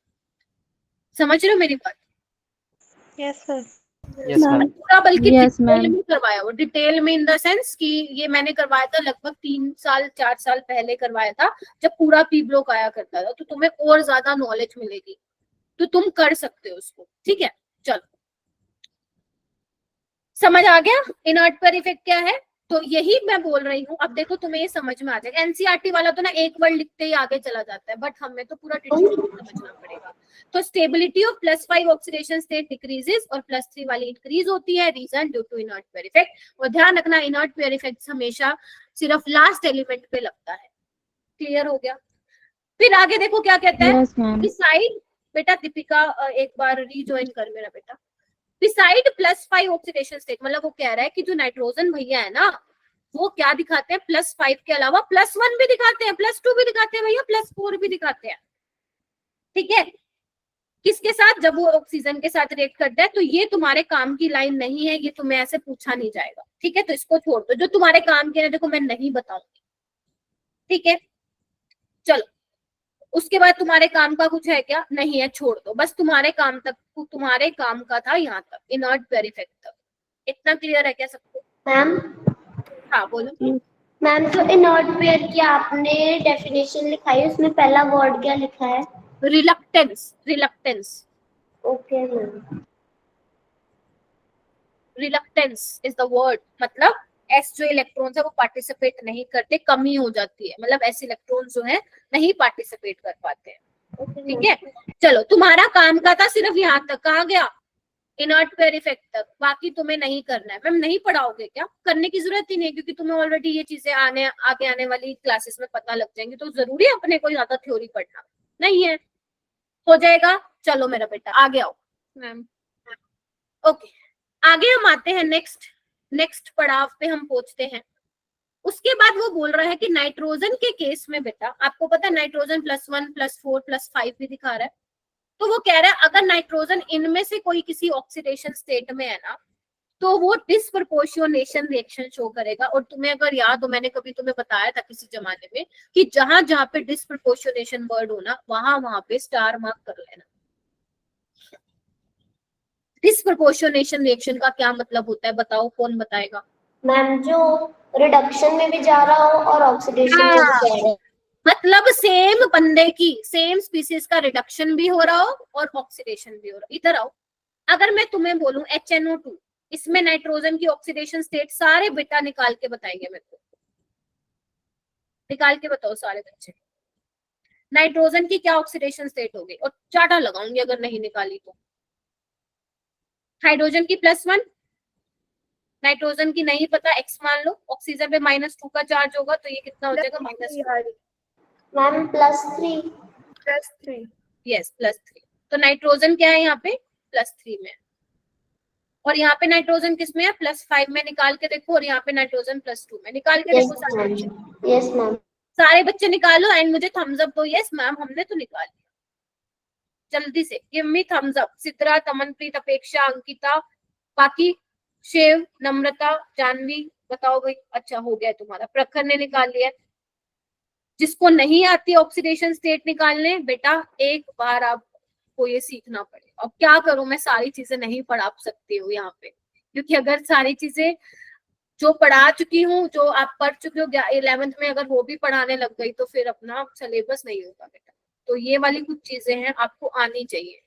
समझ रहे हो मेरी बात? Yes sir. Yes, ma'am. पूरा बल्कि Yes, डिटेल ma'am. में करवाया वो, डिटेल में इन द सेंस कि ये मैंने करवाया था लगभग 3-4 साल पहले करवाया था, जब पूरा पी ब्लॉक आया करता था। तो तुम्हें और ज्यादा नॉलेज मिलेगी, तो तुम कर सकते हो उसको, ठीक है। चलो समझ आ गया इनर्ट पेयर इफेक्ट क्या है? तो यही मैं बोल रही हूँ। अब देखो तुम्हें ये समझ में आ जाएगा। एनसीईआरटी वाला तो ना एक वर्ड लिखते ही आगे चला जाता है, बट हमें तो पूरा डिटेल समझना पड़ेगा। तो stability of +5 oxidation state decreases और +3 वाली इंक्रीज होती है, reason due to inert pair effect. और ध्यान रखना इनर्ट पेयर इफेक्ट हमेशा सिर्फ लास्ट एलिमेंट पे लगता है। क्लियर हो गया? फिर आगे देखो क्या कहता है। Yes, ma'am. बिसाइड, बेटा दीपिका एक बार रीजॉइन कर मेरा बेटा। बिसाइड +5 ऑक्सीडेशन स्टेट, मतलब वो कह रहा है कि जो नाइट्रोजन भैया है ना, वो क्या दिखाते हैं, +5 के अलावा +1 भी दिखाते हैं, +2 भी दिखाते हैं भैया, +4 भी दिखाते हैं, ठीक है। किसके साथ? जब वो ऑक्सीजन के साथ रिएक्ट करता है। तो ये तुम्हारे काम की लाइन नहीं है, ये तुम्हें ऐसे पूछा नहीं जाएगा, ठीक है। तो इसको छोड़ दो, जो तुम्हारे काम के देखो मैं नहीं बताऊंगी, ठीक है। चलो उसके बाद तुम्हारे काम का कुछ है क्या? नहीं है, छोड़ दो। बस तुम्हारे काम तक, तुम्हारे काम का था यहाँ तक, इनर्ट पेयर इफेक्ट तक। इतना क्लियर है क्या सबको? मैम हाँ बोलो। मैम तो इनर्ट पेयर की आपने डेफिनेशन लिखाई है, उसमें पहला वर्ड क्या लिखा है? Reluctance okay ma'am. Reluctance is the word, मतलब एस जो इलेक्ट्रॉन्स है वो पार्टिसिपेट नहीं करते, कमी हो जाती है, मतलब एस इलेक्ट्रॉन्स जो है नहीं पार्टिसिपेट कर पाते हैं, ठीक है। चलो तुम्हारा काम का था सिर्फ यहाँ तक, कहाँ गया? इनर्ट पेयर इफेक्ट तक। बाकी तुम्हें नहीं करना है। मैम नहीं पढ़ाओगे क्या? करने की जरूरत ही नहीं, क्योंकि तुम्हें ऑलरेडी ये चीजें आगे आने वाली क्लासेस में पता लग जाएंगी। तो जरूरी है अपने को ज्यादा थ्योरी पढ़ना? नहीं है, हो जाएगा। चलो मेरा बेटा आगे आओ मैम। ओके आगे हम आते हैं, नेक्स्ट पड़ाव पे हम पहुंचते हैं। उसके बाद वो बोल रहा है कि नाइट्रोजन के केस में बेटा, आपको पता है नाइट्रोजन +1 +4 +5 भी दिखा रहा है। तो वो कह रहा है अगर नाइट्रोजन इनमें से कोई किसी ऑक्सीडेशन स्टेट में है ना, तो वो डिस्प्रपोर्शनेशन रिएक्शन शो करेगा। और तुम्हें अगर याद हो, मैंने कभी तुम्हें बताया था किसी जमाने में कि जहां जहां पे डिस्प्रपोर्शनेशन वर्ड हो ना, वहां पे स्टार मार्क कर लेना। डिस्प्रपोर्शनेशन रिएक्शन का क्या मतलब होता है, बताओ, कौन बताएगा? मैम जो रिडक्शन में भी जा रहा हो और ऑक्सीडेशन में भी जा रहा हो, मतलब सेम बंदे की, सेम स्पीसीज का रिडक्शन भी हो रहा हो और ऑक्सीडेशन भी हो रहा हो। इधर आओ, अगर मैं तुम्हें बोलूं HNO2, इसमें नाइट्रोजन की ऑक्सीडेशन स्टेट सारे बेटा निकाल के बताएंगे मेरे को, निकाल के बताओ सारे बच्चे, नाइट्रोजन की क्या ऑक्सीडेशन स्टेट होगी? और चाटा लगाऊंगी अगर नहीं निकाली तो। हाइड्रोजन की +1, नाइट्रोजन की नहीं पता, X मान लो, ऑक्सीजन पे -2 का चार्ज होगा, तो ये कितना हो जाएगा? -2। Ma'am +3 +3 yes +3। तो नाइट्रोजन क्या है यहाँ पे? +3 में। और यहाँ पे नाइट्रोजन किस में है? +5 में। निकाल के देखो। और यहाँ पे नाइट्रोजन +2 में। निकाल के देखो सारे बच्चे। Yes ma'am. सारे बच्चे निकालो एंड मुझे थम्स अप दो। यस मैम हमने तो निकाल लिया। जल्दी से give me thumbs up. Sidra, Tamanpreet, Apeksha, Ankita, बाकी शिव, नम्रता, जानवी, बताओ भाई। अच्छा हो गया तुम्हारा, प्रखर ने निकाल लिया। जिसको नहीं आती ऑक्सीडेशन स्टेट निकालने, बेटा एक बार आपको ये सीखना पड़ेगा। अब क्या करूं, मैं सारी चीजें नहीं पढ़ा सकती हूँ यहाँ पे, क्योंकि अगर सारी चीजें जो पढ़ा चुकी हूँ, जो आप पढ़ चुके हो 11th में, अगर वो भी पढ़ाने लग गई तो फिर अपना सिलेबस नहीं होगा बेटा। तो ये वाली कुछ चीजें हैं आपको आनी चाहिए,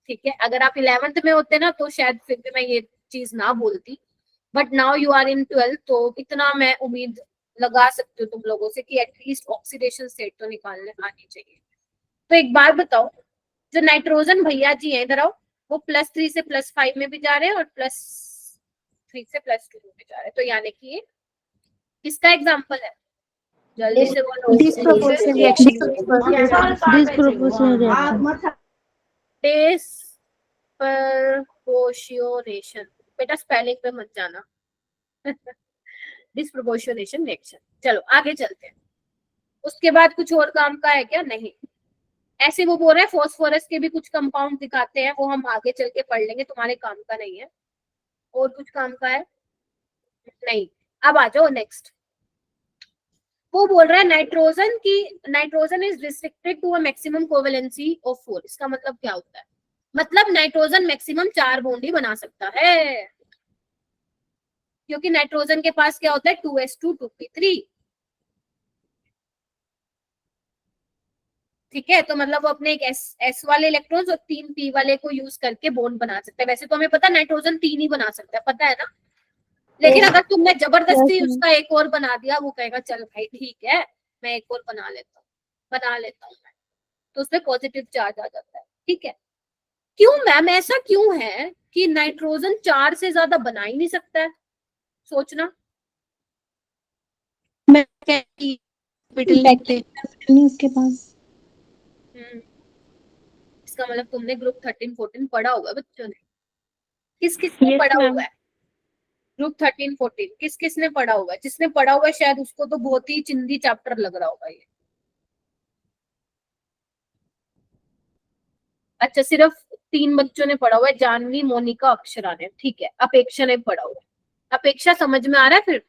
ठीक है। अगर आप 11th में होते ना तो शायद फिर भी मैं ये चीज ना बोलती, but now you are in 12th, तो इतना मैं उम्मीद लगा सकती हूँ तुम लोगों से कि एटलीस्ट ऑक्सीडेशन स्टेट तो निकालने आनी चाहिए। तो एक बात बताओ, जो नाइट्रोजन भैया जी हैं इधर आओ, वो +3 से +5 में भी जा रहे हैं और +3 से +2 में भी जा रहे हैं, तो यानी कि ये किसका एग्जाम्पल है? जल्दी से बोलो। Disproportionate reaction. डिस्प्रपोर्शनेशन, बेटा स्पेलिंग पे मत जाना। Disproportionation reaction. चलो आगे चलते हैं। उसके बाद कुछ और काम का है क्या? नहीं। ऐसे वो बोल रहे हैं फॉस्फोरस के भी कुछ कंपाउंड दिखाते हैं, वो हम आगे चल के पढ़ लेंगे, तुम्हारे काम का नहीं है। और कुछ काम का है? नहीं। अब आ जाओ नेक्स्ट। वो बोल रहा है nitrogen is restricted to a maximum covalency of 4। इसका मतलब क्या होता है? मतलब नाइट्रोजन मैक्सिमम 4 बॉन्ड ही बना सकता है, क्योंकि नाइट्रोजन के पास क्या होता है 2s2 2p3, ठीक है। तो मतलब वो अपने एक s वाले इलेक्ट्रॉन्स और 3 p वाले को यूज करके बॉन्ड बना सकता है। वैसे तो हमें पता है नाइट्रोजन 3 ही बना सकता है, पता है ना। लेकिन अगर तुमने जबरदस्ती उसका एक और बना दिया, वो कहेगा चल भाई ठीक है मैं एक और बना लेता हूँ मैं, तो उसमें पॉजिटिव चार्ज आ जाता है, ठीक है। क्यों मैम, ऐसा क्यों है कि नाइट्रोजन 4 से ज्यादा बना ही नहीं सकता है? सोचना। उसके पास इसका मतलब तुमने ग्रुप 13-14 पढ़ा होगा बच्चों ने। किस किस ने पढ़ा हुआ है ग्रुप 13-14? किस किस ने पढ़ा हुआ है? जिसने पढ़ा हुआ है शायद उसको तो बहुत ही चिंदी चैप्टर लग रहा होगा ये। अच्छा, सिर्फ 3 बच्चों ने पढ़ा हुआ है, जानवी, मोनिका, अक्षरा ने, ठीक है। अपेक्षा ने पढ़ा हुआ है। अपेक्षा समझ में आ रहा है फिर?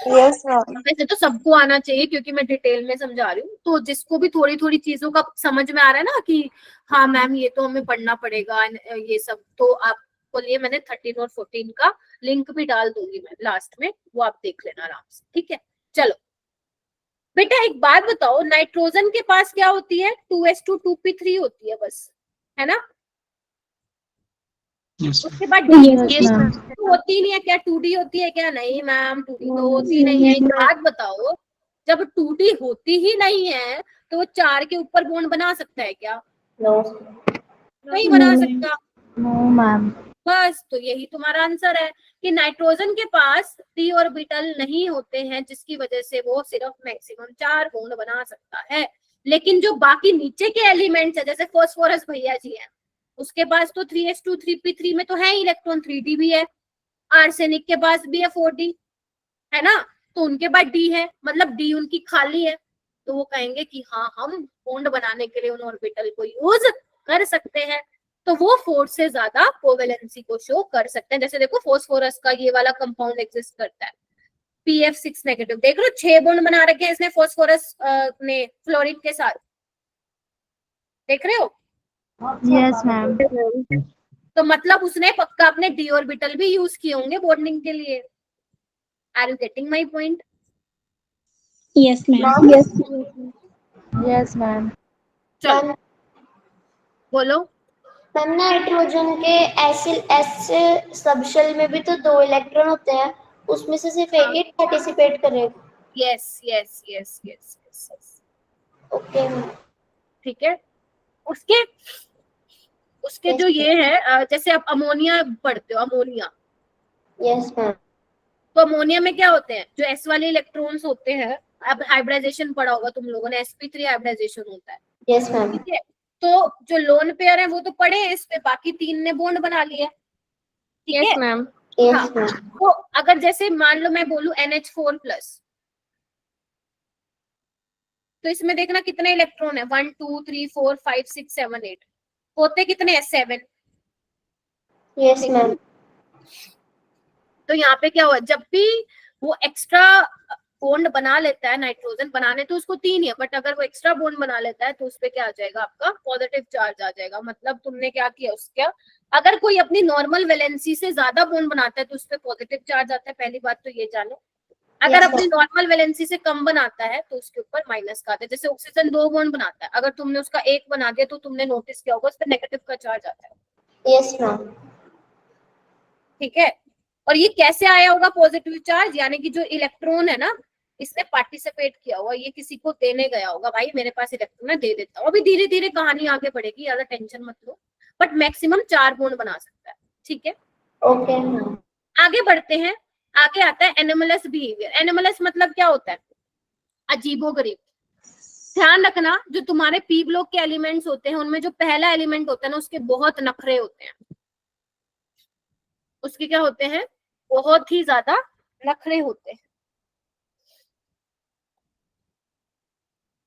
Yes ma'am. वैसे तो सबको आना चाहिए क्योंकि मैं डिटेल में समझा रही हूँ, तो जिसको भी थोड़ी थोड़ी चीजों का समझ में आ रहा है ना कि हाँ मैम ये तो हमें पढ़ना पड़ेगा ये सब, तो आपको लिए मैंने 13 और 14 का लिंक भी डाल दूंगी मैं लास्ट में, वो आप देख लेना आराम से, ठीक है। चलो बेटा एक बात बताओ, नाइट्रोजन के पास क्या होती है? 2s2 2p3 होती है बस, है ना। Yes. उसके बाद होती नहीं है क्या? 2d होती है क्या? नहीं मैम 2d तो होती नहीं है। एक बात बताओ, जब 2d होती ही नहीं है तो वो 4 के ऊपर बॉन्ड बना सकता है क्या? नहीं बना सकता। No ma'am. बस, तो यही तुम्हारा आंसर है कि नाइट्रोजन के पास d ऑर्बिटल नहीं होते हैं, जिसकी वजह से वो सिर्फ मैक्सिमम 4 बॉन्ड बना सकता है। लेकिन जो बाकी नीचे के एलिमेंट्स है, जैसे फास्फोरस भैया जी हैं, उसके पास तो 3s2 3p3 में तो है इलेक्ट्रॉन, 3d भी है। आर्सेनिक के पास भी है 4d, है ना। तो उनके पास d है, मतलब d उनकी खाली है, तो वो कहेंगे कि हाँ हम बॉन्ड बनाने के लिए उन ऑर्बिटल को यूज कर सकते हैं। तो वो 4 से ज्यादा कोवेलेंसी को शो कर सकते हैं। जैसे देखो फास्फोरस का ये वाला कंपाउंड एग्जिस्ट करता है, pF6 नेगेटिव, देख लो 6 बॉन्ड बना रखे हैं इसने फास्फोरस ने फ्लोरीन के साथ, देख रहे हो? Yes ma'am. तो मतलब उसने पक्का अपने d ऑर्बिटल भी यूज किए होंगे बॉन्डिंग के लिए। Are you getting my point? Yes ma'am. Yes ma'am. चलो बोलो। मैम नाइट्रोजन के एस सबशेल में भी तो 2 इलेक्ट्रॉन होते हैं, उसमें से सिर्फ एक ही पार्टिसिपेट करेगा। Yes yes yes yes yes, okay ठीक है। उसके जो ये है, जैसे आप अमोनिया पढ़ते हो, अमोनिया, यस मैम। तो अमोनिया में क्या होते हैं? जो s वाले इलेक्ट्रॉन्स होते हैं, अब हाइब्रिडाइजेशन पढ़ा होगा तुम लोगों ने, sp3 हाइब्रिडाइजेशन होता है, यस मैम। ठीक है। तो जो लोन पेयर है वो तो पढ़े हैं इस पे, बाकी 3 ने बॉन्ड बना लिया, ठीक है मैम। Yes ma'am. तो अगर जैसे मान लो मैं बोलूं NH4+, तो इसमें देखना कितने इलेक्ट्रॉन है, 1 2 3 4 5 6 7 8, होते कितने हैं, 7। Yes ma'am. तो यहाँ पे क्या हुआ, जब भी वो एक्स्ट्रा बॉन्ड बना लेता है, नाइट्रोजन बनाने तो उसको 3 ही है, बट अगर वो एक्स्ट्रा बॉन्ड बना लेता है तो उसपे क्या आ जाएगा, आपका पॉजिटिव चार्ज आ जाएगा। मतलब तुमने क्या किया उसका, अगर कोई अपनी नॉर्मल वैलेंसी से ज्यादा बॉन्ड बनाता है तो उसपे पॉजिटिव चार्ज आता है, पहली बात तो ये जानो। अगर Yes, अपनी नॉर्मल वैलेंसी से कम बनाता है तो उसके ऊपर माइनस का आता है। जैसे ऑक्सीजन 2 बॉन्ड बनाता है, अगर तुमने उसका 1 बना दिया तो तुमने नोटिस किया होगा उस पर नेगेटिव का चार्ज आता है। Yes ma'am. ठीक है, और ये कैसे आया होगा पॉजिटिव चार्ज, यानी कि जो इलेक्ट्रॉन है ना, इसने पार्टिसिपेट किया होगा, ये किसी को देने गया होगा, भाई मेरे पास इलेक्ट्रॉन है दे देता हूँ। अभी धीरे धीरे कहानी आगे बढ़ेगी, ज्यादा टेंशन मत लो, बट मैक्सिमम 4 बॉन्ड बना सकता है। ठीक है, ओके मैम। आगे बढ़ते हैं। आगे आता है एनोमलस बिहेवियर। एनोमलस मतलब क्या होता है, अजीबोगरीब। ध्यान रखना, जो तुम्हारे पी ब्लॉक के एलिमेंट्स होते हैं उनमें जो पहला एलिमेंट होता है ना, उसके बहुत नखरे होते हैं। उसके क्या होते हैं, बहुत ही ज्यादा नखरे होते हैं।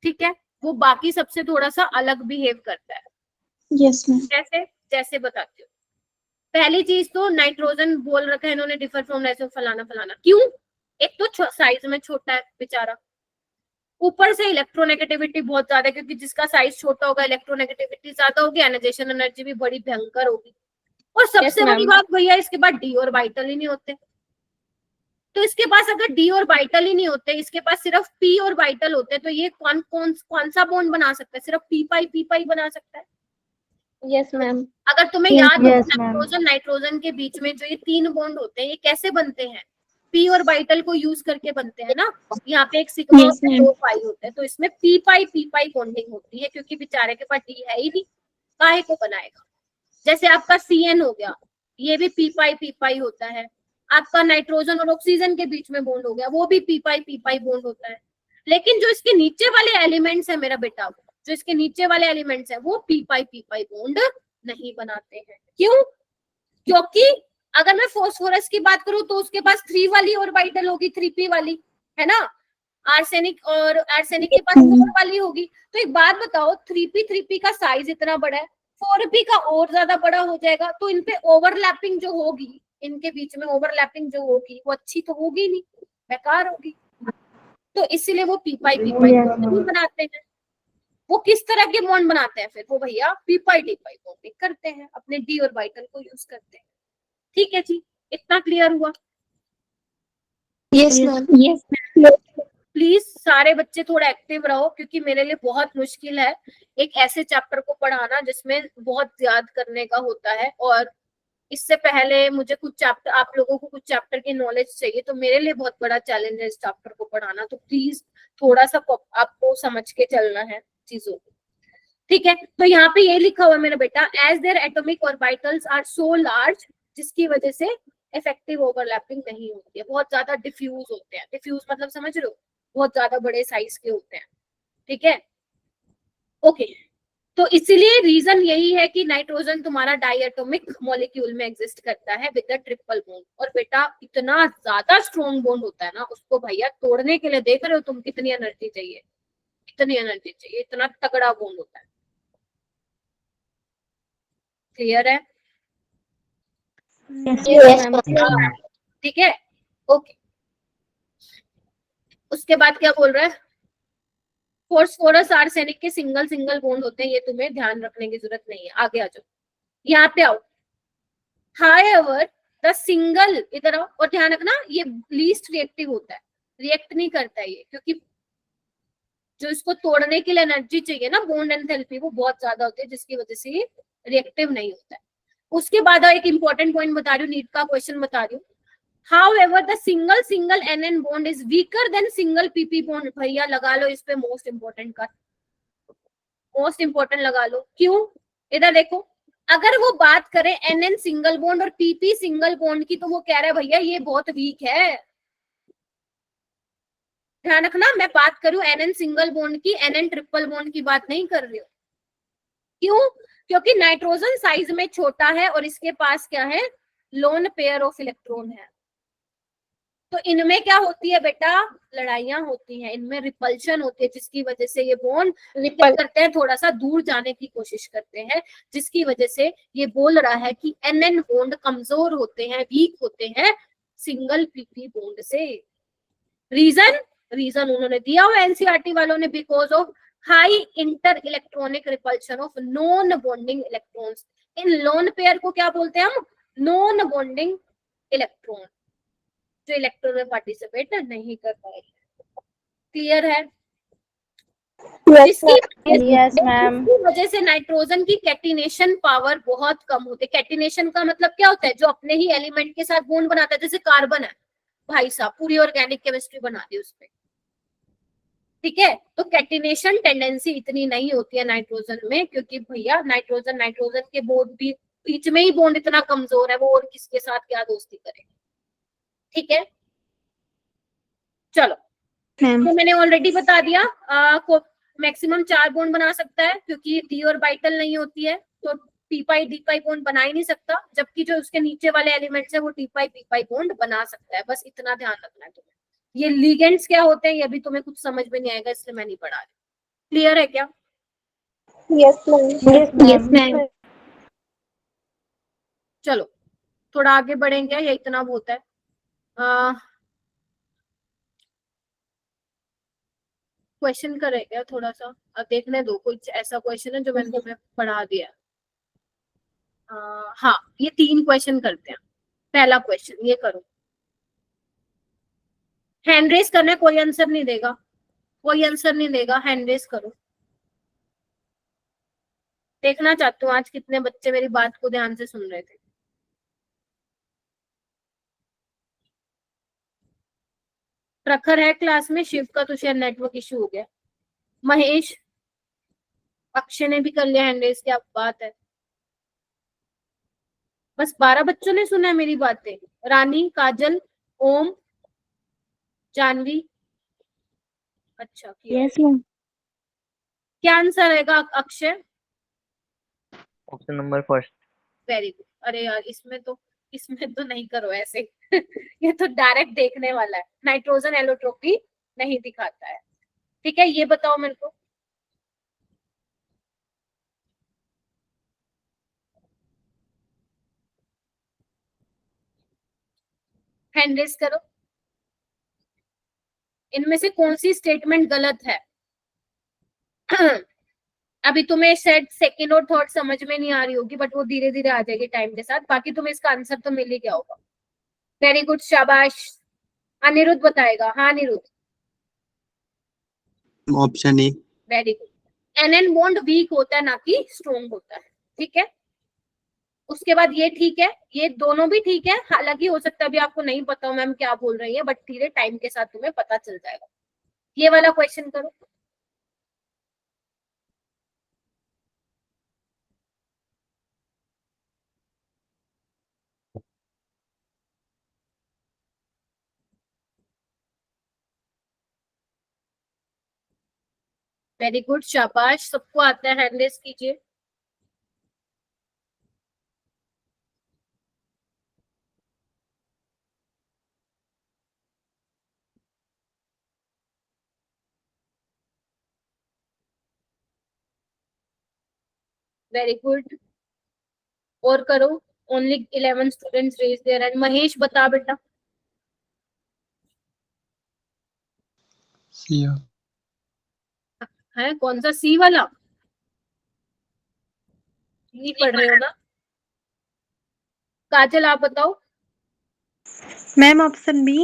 ठीक है, वो बाकी सबसे थोड़ा सा अलग बिहेव करता है। Yes ma'am. कैसे, जैसे बताती हूँ। पहली चीज तो नाइट्रोजन बोल रखा है इन्होंने, डिफर फ्रॉम ऐसे फलाना फलाना, क्यों, एक तो साइज में छोटा है बेचारा, ऊपर से इलेक्ट्रोनेगेटिविटी बहुत ज्यादा है, क्योंकि जिसका साइज छोटा होगा इलेक्ट्रोनेगेटिविटी ज्यादा होगी, आयनाइजेशन एनर्जी भी बड़ी भयंकर होगी। और सबसे बड़ी बात भैया, इसके बाद डी और वाइटल ही नहीं होते। तो इसके पास अगर डी और वाइटल ही नहीं होते, इसके पास सिर्फ पी और वाइटल होते, तो ये कौन सा बॉन्ड बना सकता है, सिर्फ पी पाई बना सकता है। Yes ma'am. अगर तुम्हें याद हो, Yes, ma'am. नाइट्रोजन नाइट्रोजन के बीच में जो ये 3 बॉन्ड होते हैं, ये कैसे बनते हैं, पी और वाइटल को यूज करके बनते हैं ना। यहाँ पे एक सिग्मा Yes, और ma'am. 2 पाई होते हैं, तो इसमें पी पाई बॉन्डिंग होती है, क्योंकि बेचारे के पास डी है ही नहीं, काहे को बनाएगा। जैसे आपका CN हो गया, ये भी पी पाई होता है। आपका नाइट्रोजन और ऑक्सीजन के बीच में बॉन्ड हो गया, वो भी पी पाई बॉन्ड होता है। लेकिन जो इसके नीचे वाले एलिमेंट्स है मेरा बेटा, जो इसके नीचे वाले एलिमेंट्स है वो पी पाई बॉन्ड नहीं बनाते हैं। क्यों, क्योंकि अगर मैं फास्फोरस की बात करूं तो उसके पास 3 वाली ऑर्बिटल होगी, 3p वाली, है ना। आर्सेनिक के पास 4 वाली होगी। तो एक बात बताओ, 3p का साइज इतना बड़ा है, 4p का और ज्यादा बड़ा हो जाएगा, तो इन पे ओवरलैपिंग जो होगी, इनके बीच में ओवरलैपिंग जो होगी वो अच्छी तो होगी नहीं, बेकार होगी। तो इसीलिए वो पी पाई नहीं बनाते हैं। वो किस तरह के बॉन्ड बनाते हैं फिर, वो भैया पी पाई बॉन्डिंग करते हैं, अपने डी और वाइटल को यूज करते हैं। ठीक है जी, इतना क्लियर हुआ। Yes ma'am. Yes ma'am. Please सारे बच्चे थोड़ा एक्टिव रहो, क्योंकि मेरे लिए बहुत मुश्किल है एक ऐसे चैप्टर को पढ़ाना जिसमें बहुत याद करने का होता है, और इससे पहले मुझे कुछ चैप्टर, आप लोगों को कुछ चैप्टर की नॉलेज चाहिए, तो मेरे लिए बहुत बड़ा चैलेंज है इस चैप्टर को पढ़ाना। तो प्लीज थोड़ा सा आपको समझ के चलना है चीजों को। ठीक है, तो यहाँ पे ये लिखा हुआ है मेरा बेटा, as their atomic orbitals are so large, जिसकी वजह से इफेक्टिव ओवरलैपिंग नहीं होती है, बहुत ज्यादा डिफ्यूज होते हैं। डिफ्यूज मतलब समझ रहे हो, बहुत ज्यादा बड़े साइज के होते हैं। ठीक है, ओके। तो इसीलिए रीजन यही है कि नाइट्रोजन तुम्हारा डाइएटॉमिक मॉलिक्यूल में एग्जिस्ट करता है विद द ट्रिपल बॉन्ड। और बेटा इतना ज्यादा स्ट्रॉन्ग बॉन्ड होता है ना, उसको भैया तोड़ने के लिए देख रहे हो तुम कितनी एनर्जी चाहिए, कितनी एनर्जी चाहिए, इतना तगड़ा बॉन्ड होता है। क्लियर है? Yes ma'am. ठीक है, ओके। उसके बाद क्या बोल रहा है, फास्फोरस आर्सेनिक के सिंगल बॉन्ड होते हैं, ये तुम्हें ध्यान रखने की जरूरत नहीं है। आगे आ जाओ, यहाँ पे आओ। हाउएवर द सिंगल, इधर आओ और ध्यान रखना, ये लीस्ट रिएक्टिव होता है, रिएक्ट नहीं करता है ये, क्योंकि जो इसको तोड़ने के लिए एनर्जी चाहिए ना, बॉन्ड एंथैल्पी, वो बहुत ज्यादा होती है, जिसकी वजह से ये रिएक्टिव नहीं होता है। उसके बाद एक इंपॉर्टेंट पॉइंट बता रही हूँ, नीट का क्वेश्चन बता रही हूँ। However, the single NN bond is weaker than single PP bond। भैया लगा लो इस पे मोस्ट इंपोर्टेंट का, मोस्ट इंपोर्टेंट लगा लो। क्यों, इधर देखो, अगर वो बात करें NN सिंगल बॉन्ड और PP सिंगल बॉन्ड की, तो वो कह रहा है भैया ये बहुत वीक है। ध्यान रखना, मैं बात करूं NN सिंगल बॉन्ड की, NN ट्रिपल बॉन्ड की बात नहीं कर रही हूँ। क्यों, क्योंकि नाइट्रोजन साइज में छोटा है और इसके पास क्या है, लोन पेयर ऑफ इलेक्ट्रॉन है। तो इनमें क्या होती है बेटा, लड़ाइयां होती हैं, इनमें रिपल्शन होती है, जिसकी वजह से ये बॉन्ड रिपल करते हैं, थोड़ा सा दूर जाने की कोशिश करते हैं, जिसकी वजह से ये बोल रहा है कि NN बॉन्ड कमजोर होते हैं, वीक होते हैं सिंगल PP बॉन्ड से। रीजन उन्होंने दिया हुआ एनसीईआरटी वालों ने, because of high inter electronic repulsion of non bonding electrons. In lone pair को क्या बोलते हैं हम, नॉन बॉन्डिंग इलेक्ट्रॉन, जो इलेक्ट्रॉन में पार्टिसिपेट नहीं कर पाएंगे। क्लियर है? Yes, ma'am. इसकी वजह से नाइट्रोजन की कैटिनेशन पावर बहुत कम होती है। कैटिनेशन का मतलब क्या होता है, जो अपने ही एलिमेंट के साथ बॉन्ड बनाता है, जैसे कार्बन है भाई साहब, पूरी ऑर्गेनिक केमिस्ट्री बना दी उसपे, ठीक है। तो कैटिनेशन टेंडेंसी इतनी नहीं होती है नाइट्रोजन में, क्योंकि भैया नाइट्रोजन के बॉन्ड भी बीच में ही बॉन्ड इतना कमजोर है, वो और किसके साथ क्या दोस्ती करे, ठीक है। चलो, तो मैंने ऑलरेडी बता दिया, मैक्सिमम 4 बॉन्ड बना सकता है, क्योंकि डी ऑर्बिटल नहीं होती है, तो p पाई d पाई बॉन्ड बना ही नहीं सकता, जबकि जो उसके नीचे वाले एलिमेंट्स है वो t पाई p पाई बॉन्ड बना सकता है। बस इतना ध्यान रखना है तुम्हें। ये लिगेंड्स क्या होते हैं ये भी तुम्हें कुछ समझ में नहीं आएगा, इसलिए मैं नहीं पढ़ा रही। क्लियर है क्या? Yes, ma'am. Yes, ma'am. चलो थोड़ा आगे बढ़ेंगे, या इतना बहुत है। क्वेश्चन करेंगे थोड़ा सा, देखने दो कुछ ऐसा क्वेश्चन है जो मैंने तुम्हें पढ़ा दिया। हाँ, ये 3 क्वेश्चन करते हैं। पहला क्वेश्चन ये करो, हैंड रेस करना है, कोई आंसर नहीं देगा, कोई आंसर नहीं देगा, हैंड रेस करो। देखना चाहती हूँ आज कितने बच्चे मेरी बात को ध्यान से सुन रहे थे। प्रखर है क्लास में, शिव का तो शायद नेटवर्क इशू हो गया। महेश, अक्षय ने भी कर लिया हैंड रेस, क्या बात है। बस 12 बच्चों ने सुना है मेरी बातें। रानी, काजल, ओम, जानवी, अच्छा किया। Yes, ma'am. क्या आंसर रहेगा Akshay? Option number first. Very good. अरे यार इसमें तो नहीं करो ऐसे ये तो डायरेक्ट देखने वाला है, नाइट्रोजन एलोट्रोपी नहीं दिखाता है, ठीक है। ये बताओ मेरे को, हैंड रेस करो, इनमें से कौन सी स्टेटमेंट गलत है? अभी तुम्हें शायद सेकंड और थर्ड समझ में नहीं आ रही होगी, बट वो धीरे धीरे आ जाएगी टाइम के साथ। बाकी तुम्हें इसका आंसर तो मिल ही गया होगा। वेरी गुड, शाबाश। अनिरुद्ध बताएगा। हाँ Aniruddh. Option A. Very good. NN bond weak होता है, ना कि स्ट्रॉन्ग होता है, ठीक है। उसके बाद ये ठीक है, ये दोनों भी ठीक है। हालांकि हो सकता है अभी आपको नहीं पता हो मैम क्या बोल रही है, बट धीरे टाइम के साथ तुम्हें पता चल जाएगा। ये वाला क्वेश्चन करो। वेरी गुड, शाबाश। सबको आता है, हैंड रेस कीजिए। वेरी गुड, और करो। Only 11 students raise their hand. Mahesh बता बेटा। सी है कौन सा? सी वाला नहीं पढ़ रहे हो ना? काजल आप बताओ। Ma'am option B.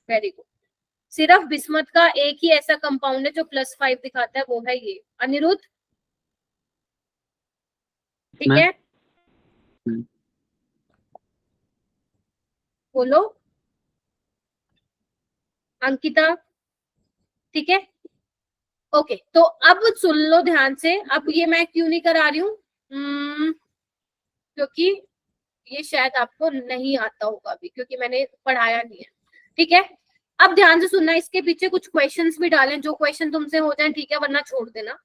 Very good. सिर्फ बिस्मत का एक ही ऐसा कंपाउंड है जो +5 दिखाता है, वो है ये। अनिरुद्ध, ठीक है, बोलो। अंकिता, ठीक है, ओके। तो अब सुन लो ध्यान से। अब ये मैं क्यों नहीं करा रही हूँ, क्योंकि ये शायद आपको नहीं आता होगा अभी, क्योंकि मैंने पढ़ाया नहीं है, ठीक है। अब ध्यान से सुनना, इसके पीछे कुछ क्वेश्चंस भी डालें, जो क्वेश्चन तुमसे हो जाए ठीक है, वरना छोड़ देना।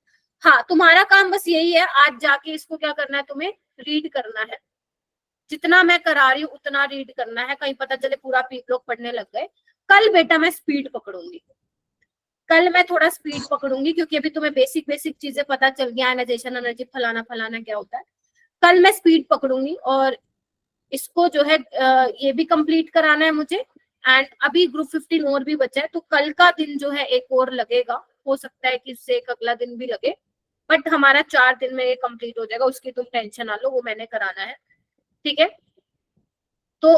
हाँ, तुम्हारा काम बस यही है, आज जाके इसको क्या करना है, तुम्हें रीड करना है। जितना मैं करा रही हूँ उतना रीड करना है, कहीं पता चले पूरा पी ब्लॉक पढ़ने लग गए कल बेटा मैं स्पीड पकड़ूंगी, कल मैं थोड़ा स्पीड पकड़ूंगी, क्योंकि अभी तुम्हें बेसिक बेसिक चीजें पता चल गया, आयनाइजेशन एनर्जी फलाना फलाना क्या होता है। कल मैं स्पीड पकड़ूंगी और इसको जो है ये भी कंप्लीट कराना है मुझे। एंड अभी ग्रुप 15 और भी बचा है, तो कल का दिन जो है एक और लगेगा, हो सकता है कि इससे एक अगला दिन भी लगे, बट हमारा 4 दिन में ये कंप्लीट हो जाएगा, उसकी तुम टेंशन ना लो, वो मैंने कराना है, ठीक है। तो